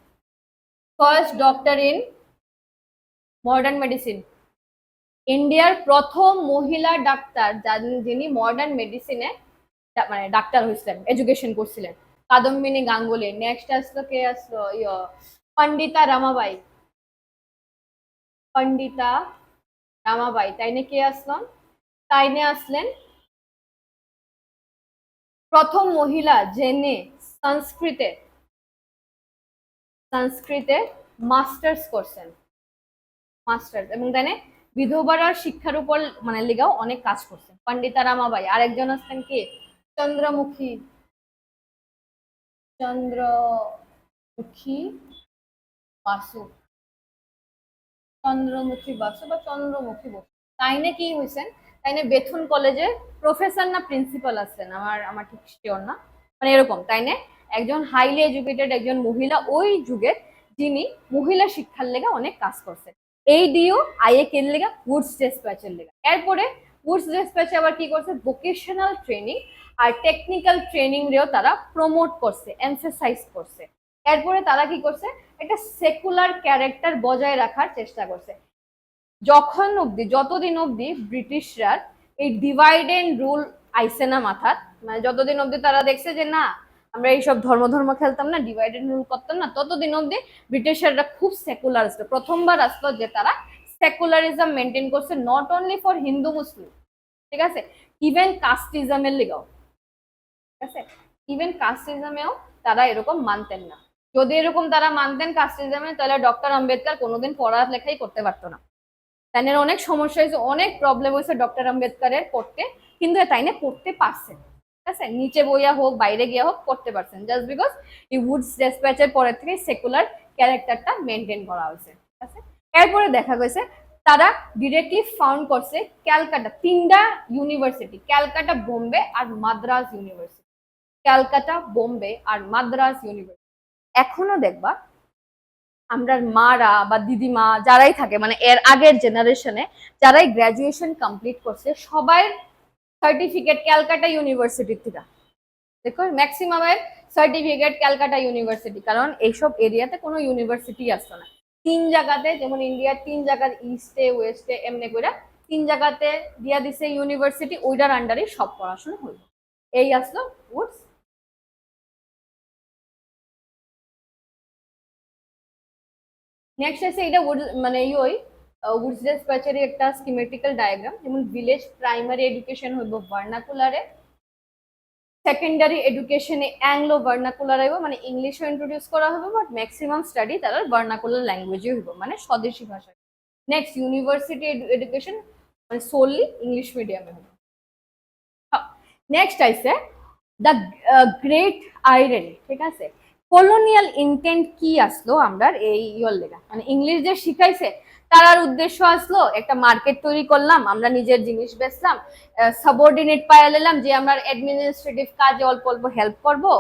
first doctor in modern medicine, ইন্ডিয়ার প্রথম মহিলা ডাক্তার যিনি মডার্ন মেডিসিনে মানে ডাক্তার হয়েছিলেন, এডুকেশন করছিলেন, কাদম্বিনী গাঙ্গুলি। নেক্সট আসলো কে আসলো, পন্ডিতা রামাবাই। পন্ডিতা রামাবাই তাইনে কে আসলেন, তাইনে আসলেন প্রথম মহিলা যিনি সংস্কৃতে মাস্টার্স করছেন, মাস্টার্স, এবং তাইনে বিধবারা শিক্ষার উপর মানে লিগাও অনেক কাজ করছেন পন্ডিতা রামাবাই। আরেকজন আসছেন কি চন্দ্রমুখী বাসু, চন্দ্রমুখী বাসু বা চন্দ্রমুখী বসু। তাইনে কি হয়েছেন, তাইনে বেথুন কলেজে প্রফেসর না প্রিন্সিপাল আছেন, আমার ঠিক শিওর না, মানে এরকম। তাইনে একজন হাইলি এডুকেটেড একজন মহিলা ওই যুগের, যিনি মহিলা শিক্ষার লেগে অনেক কাজ করছেন। এই দিও আইএকের লেগে উডস ডেসপ্যাচের লেগে। এরপরে উডস ডেসপ্যাচে আবার কি করছে, ভোকেশনাল ট্রেনিং আর টেকনিক্যাল ট্রেনিং রেও তারা প্রমোট করছে, এমফেসাইজ করছে। এরপরে তারা কি করছে, একটা সেকুলার ক্যারেক্টার বজায় রাখার চেষ্টা করছে। যখন অব্দি যতদিন অব্দি ব্রিটিশরা এই ডিভাইড এন্ড রুল আইসে না মাথার, মানে যতদিন অব্দি তারা দেখছে যে না আমরা এইসব ধর্ম খেলতাম না, ডিভাইড এন্ড রুল করতাম না, ততদিন অব্দি ব্রিটিশাররা খুব সেকুলার আসলো। প্রথমবার আসলো যে তারা সেকুলারিজম মেনটেন করছে, নট অনলি ফর হিন্দু মুসলিম, ঠিক আছে, ইভেন কাস্টিজমের লিগাও, ঠিক আছে, ইভেন কাস্টিজমেও তারা এরকম মানতেন না। যদি এরকম তারা মানতেন কাস্টিজমে, তাহলে ডক্টর আম্বেদকর কোনোদিন পড়ালেখাই করতে পারতো না। তাইনের অনেক সমস্যা হয়েছে, অনেক প্রবলেম হয়েছে ডক্টর আম্বেদকরের পড়তে, কিন্তু তাইনে পড়তে পারছেন, ঠিক আছে, নিচে বইয়া হোক বাইরে গিয়া হোক পড়তে পারছেন, জাস্ট বিকজ এই উডস ডেসপ্যাচের পরের থেকে সেকুলার ক্যারেক্টারটা মেনটেন করা হয়েছে, ঠিক আছে। এরপরে দেখা গেছে তারা ডিরেক্টলি ফাউন্ড করছে ক্যালকাটা, 3টা ইউনিভার্সিটি, ক্যালকাটা, বোম্বে আর মাদ্রাজ ইউনিভার্সিটি, ক্যালকাটা, বোম্বে আর মাদ্রাজ ইউনিভার্সিটি। এখনো দেখবা আমরা মারা বা দিদিমা যারাই থাকে, মানে এর আগের জেনারেশনে যারাই গ্রাজুয়েশন কমপ্লিট করছে, সবাই সার্টিফিকেট ক্যালকাটা ইউনিভার্সিটি থেকে, দেখো ম্যাক্সিমামের সার্টিফিকেট ক্যালকাটা ইউনিভার্সিটি, কারণ এইসব এরিয়াতে কোনো ইউনিভার্সিটি আসতো না। 3 জায়গাতে, যেমন ইন্ডিয়ার 3 জায়গার ইস্টে ওয়েস্টে এমনি করে 3 জায়গাতে দিয়া দিছে ইউনিভার্সিটি, ওইটার আন্ডারে সব পড়াশোনা হইল। এই আসলো উডস। নেক্সট আছে এটা মানে ওই উডস ডিসপ্যাচের একটা স্কিমেটিক্যাল ডায়াগ্রাম, যেমন ভিলেজ প্রাইমারি এডুকেশন হইব ভার্নাকুলারে, সেকেন্ডারি এডুকেশনে অ্যাংলো ভার্নাকুলার হইব মানে ইংলিশও ইন্ট্রোডিউস করা হবে, বাট ম্যাক্সিমাম স্টাডি তারা ভার্নাকুলার ল্যাঙ্গুয়েজে হইব মানে স্বদেশী ভাষায়। নেক্সট ইউনিভার্সিটি এডুকেশন মানে সোললি ইংলিশ মিডিয়ামে হবে। নেক্সট আইসে দ্য গ্রেট আইরেনি, ঠিক আছে, কলোনিয়াল ইন্টেন্ট কি আসলো আমরা এই ইয়র লেগা, মানে ইংলিশ যে শিখাইছে তার উদ্দেশ্য আসলো একটা মার্কেট তৈরি করলাম, আমরা নিজের জিনিস বেচলাম, সাবঅর্ডিনেট পাইয়া নিলাম যে আমরা অ্যাডমিনিস্ট্রেটিভ কাজে অল্প অল্প হেল্প করবো,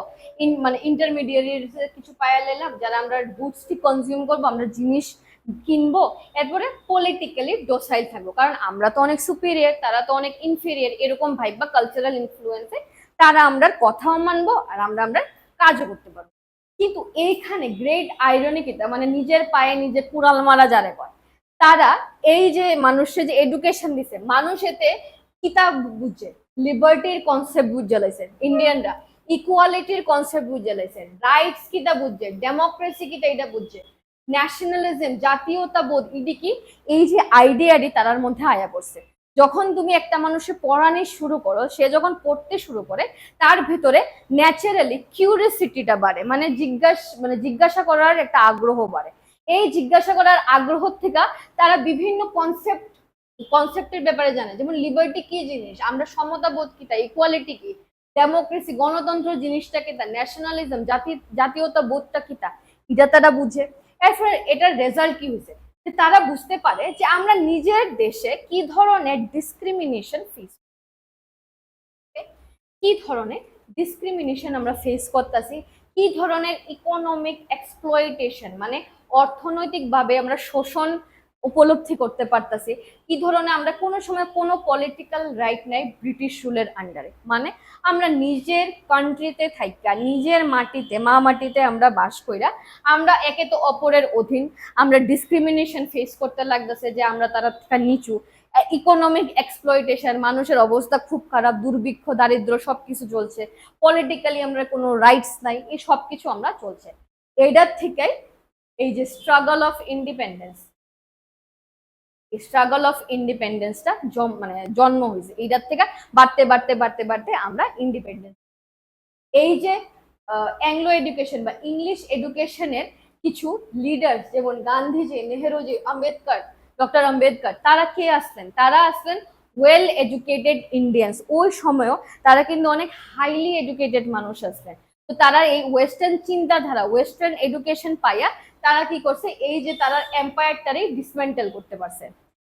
মানে ইন্টারমিডিয়ারির কিছু পাইয়া নিলাম যারা আমরা গুডসটি কনজিউম করবো, আমরা জিনিস কিনবো, এরপরে পলিটিক্যালি ডোসাইল থাকবো, কারণ আমরা তো অনেক সুপিরিয়র, তারা তো অনেক ইনফিরিয়র, এরকম ভাইব বা কালচারাল ইনফ্লুয়েন্সে তারা আমরা কথাও মানবো আর আমরা কাজও করতে পারবো। কিন্তু এইখানে গ্রেট আইরনি কিতা, মানে নিজের পায়ে নিজে কুড়াল মারা যারে কয়, তারা এই যে মানুষের যে এডুকেশন দিছে, মানুষ এতে কিতাব বুঝছে, লিবার্টির কনসেপ্ট বুঝে লাইছে ইন্ডিয়ানরা, ইকুয়ালিটির কনসেপ্ট বুঝে লাইছে, রাইটস কিতা বুঝছে, ডেমোক্রেসি কিতা এটা বুঝছে, ন্যাশনালিজম জাতীয়তাবোধ ইডি কি, এই যে আইডিয়াটি তার মধ্যে আয়া পড়ছে। যখন তুমি একটা মানুষের পড়ানি শুরু করো, সে যখন পড়তে শুরু করে তার ভিতরে ন্যাচারালি কিউরিয়াসিটিটা বাড়ে, মানে জিজ্ঞাসা করার একটা আগ্রহ বাড়ে। এই জিজ্ঞাসা করার আগ্রহ থেকে তারা বিভিন্ন কনসেপ্টের ব্যাপারে জানে, যেমন লিবার্টি কি জিনিস, আমরা সমতাবোধ কিটা, ইকুয়ালিটি কি, ডেমোক্রেসি গণতন্ত্র জিনিসটা কিটা, ন্যাশনালিজম জাতীয়তা বোধটা কিটা, এটা তারা বুঝে। এরপরে এটার রেজাল্ট কি হয়েছে, যে তারা বুঝতে পারে যে আমরা নিজের দেশে কি ধরনের ডিসক্রিমিনেশন ফেস, কি ধরনের ডিসক্রিমিনেশন আমরা ফেস করতেছি, কি ধরনের ইকোনমিক এক্সপ্লয়টেশন মানে অর্থনৈতিকভাবে আমরা শোষণ উপলব্ধি করতে পারতাছি, কি ধরনের আমরা কোনো সময় কোনো পলিটিক্যাল রাইট নাই ব্রিটিশ রুলের আন্ডারে, মানে আমরা নিজের কান্ট্রিতে থাইকা নিজের মাটিতে মা মাটিতে আমরা বাস কইরা আমরা একে তো অপরের অধীন, আমরা ডিসক্রিমিনেশন ফেস করতে লাগতেছে যে আমরা তারা নিচু, ইকোনমিক এক্সপ্লয়টেশন, মানুষের অবস্থা খুব খারাপ, দুর্ভিক্ষ দারিদ্র সবকিছু চলছে, পলিটিক্যালি আমরা কোনো রাইটস নাই, এই সবকিছু আমরা চলছে। এইটার থেকে এই যে struggle of independence, struggle of ইন্ডিপেন্ডেন্সটা মানে জন্ম হয়েছে, এইটার থেকে বাড়তে বাড়তে বাড়তে বাড়তে আমরা ইন্ডিপেন্ডেন্স। এই যে অ্যাংলো এডুকেশন বা ইংলিশ এডুকেশনের কিছু লিডার যেমন গান্ধীজি, নেহেরুজি, আম্বেদকর, ডক্টর আম্বেদকর, তারা কে আসলেন, তারা আসলেন ওয়েল এডুকেটেড ইন্ডিয়ান্স, ওই সময়ও তারা কিন্তু অনেক হাইলি এডুকেটেড মানুষ আসলেন। তো তারা এই ওয়েস্টার্ন চিন্তাধারা, ওয়েস্টার্ন এডুকেশন পাইয়া তারা কি করছে, এই যে তারা এম্পায়ারটারই ডিসমেন্টেল করতে পারছে,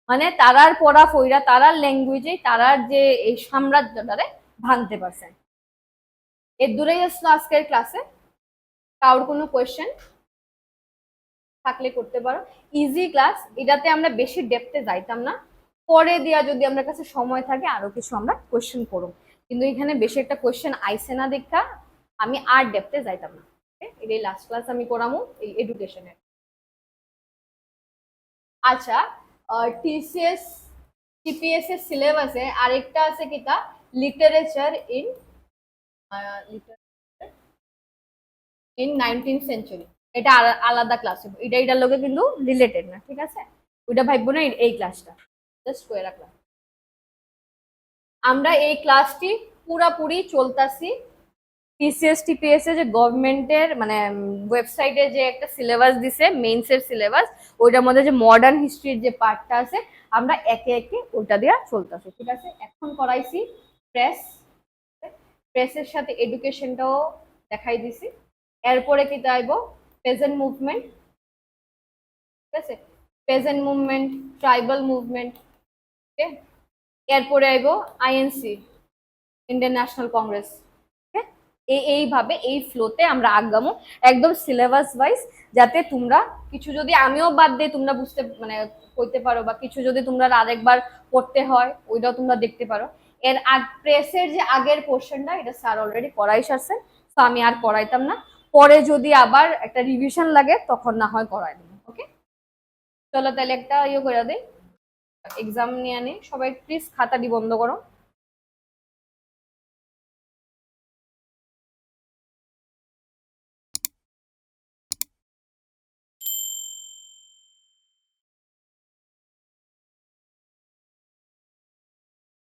মানে তারার পড়া ফইরা তারার ল্যাঙ্গুয়েজে তারার যে এই সাম্রাজ্যটারে ভাঙতে পারছেন। এর দূরেই আসলো আজকের ক্লাসে। কারোর কোনো কোয়েশ্চেন থাকলে করতে পারো, ইজি ক্লাস, এটাতে আমরা বেশি ডেপথে যাইতাম না, পরে দিয়া যদি আমরা কাছে সময় থাকে আরো কিছু আমরা কোয়েশ্চেন করব, কিন্তু এখানে বেশি একটা কোয়েশ্চেন আইসে না দেখা আমি আর ডেপথে যাইতাম না। এটাই লাস্ট ক্লাস আমি করামু এই এডুকেশনের। আচ্ছা, টিসিএস টিপিএস এর সিলেবাসে আরেকটা আছে কিটা, লিটারেচার ইন 19th সেঞ্চুরি, এটা আলাদা ক্লাস, এটার লগে কিন্তু রিলেটেড না, ঠিক আছে, ওইটা ভাববো না এই ক্লাসটা, জাস্ট করে রাখলাম। আমরা এই ক্লাসটি পুরাপুরি চলতাছি টিসিএস টিপিএস এর যে গভর্নমেন্টের মানে ওয়েবসাইটে যে একটা সিলেবাস দিছে মেইনসের সিলেবাস, ওইটার মধ্যে যে মডার্ন হিস্ট্রির যে পার্টটা আছে আমরা একে একে ওইটা দিয়ে চলতেছি, ঠিক আছে। এখন করাইছি প্রেসের সাথে এডুকেশনটাও দেখাই দিছি, এরপরে কি চাইব পেজেন্ট মুভমেন্ট, ঠিক আছে, পেজেন্ট মুভমেন্ট, ট্রাইবাল মুভমেন্ট, এরপরে আইব আইএনসি, ইন্ডিয়ান ন্যাশনাল কংগ্রেস, এইভাবে এই ফ্লোতে আমরা আগামো একদম সিলেবাস ওয়াইজ, যাতে তোমরা কিছু যদি আমিও বাদ দিই তোমরা বুঝতে মানে করতে পারো, বা কিছু যদি তোমরা আরেকবার পড়তে হয় ওইটাও তোমরা দেখতে পারো। এর প্রেসের যে আগের পোর্শনটা এটা স্যার অলরেডি করাই সারছেন, তো আমি আর করাইতাম না, পরে যদি আবার একটা রিভিশন লাগে তখন না হয় করাই দেবো। ওকে, চলো তাহলে একটা ইয়ে করে দেই, এক্সাম নিয়ে আনি। সবাই প্লিজ খাতাটি বন্ধ করো।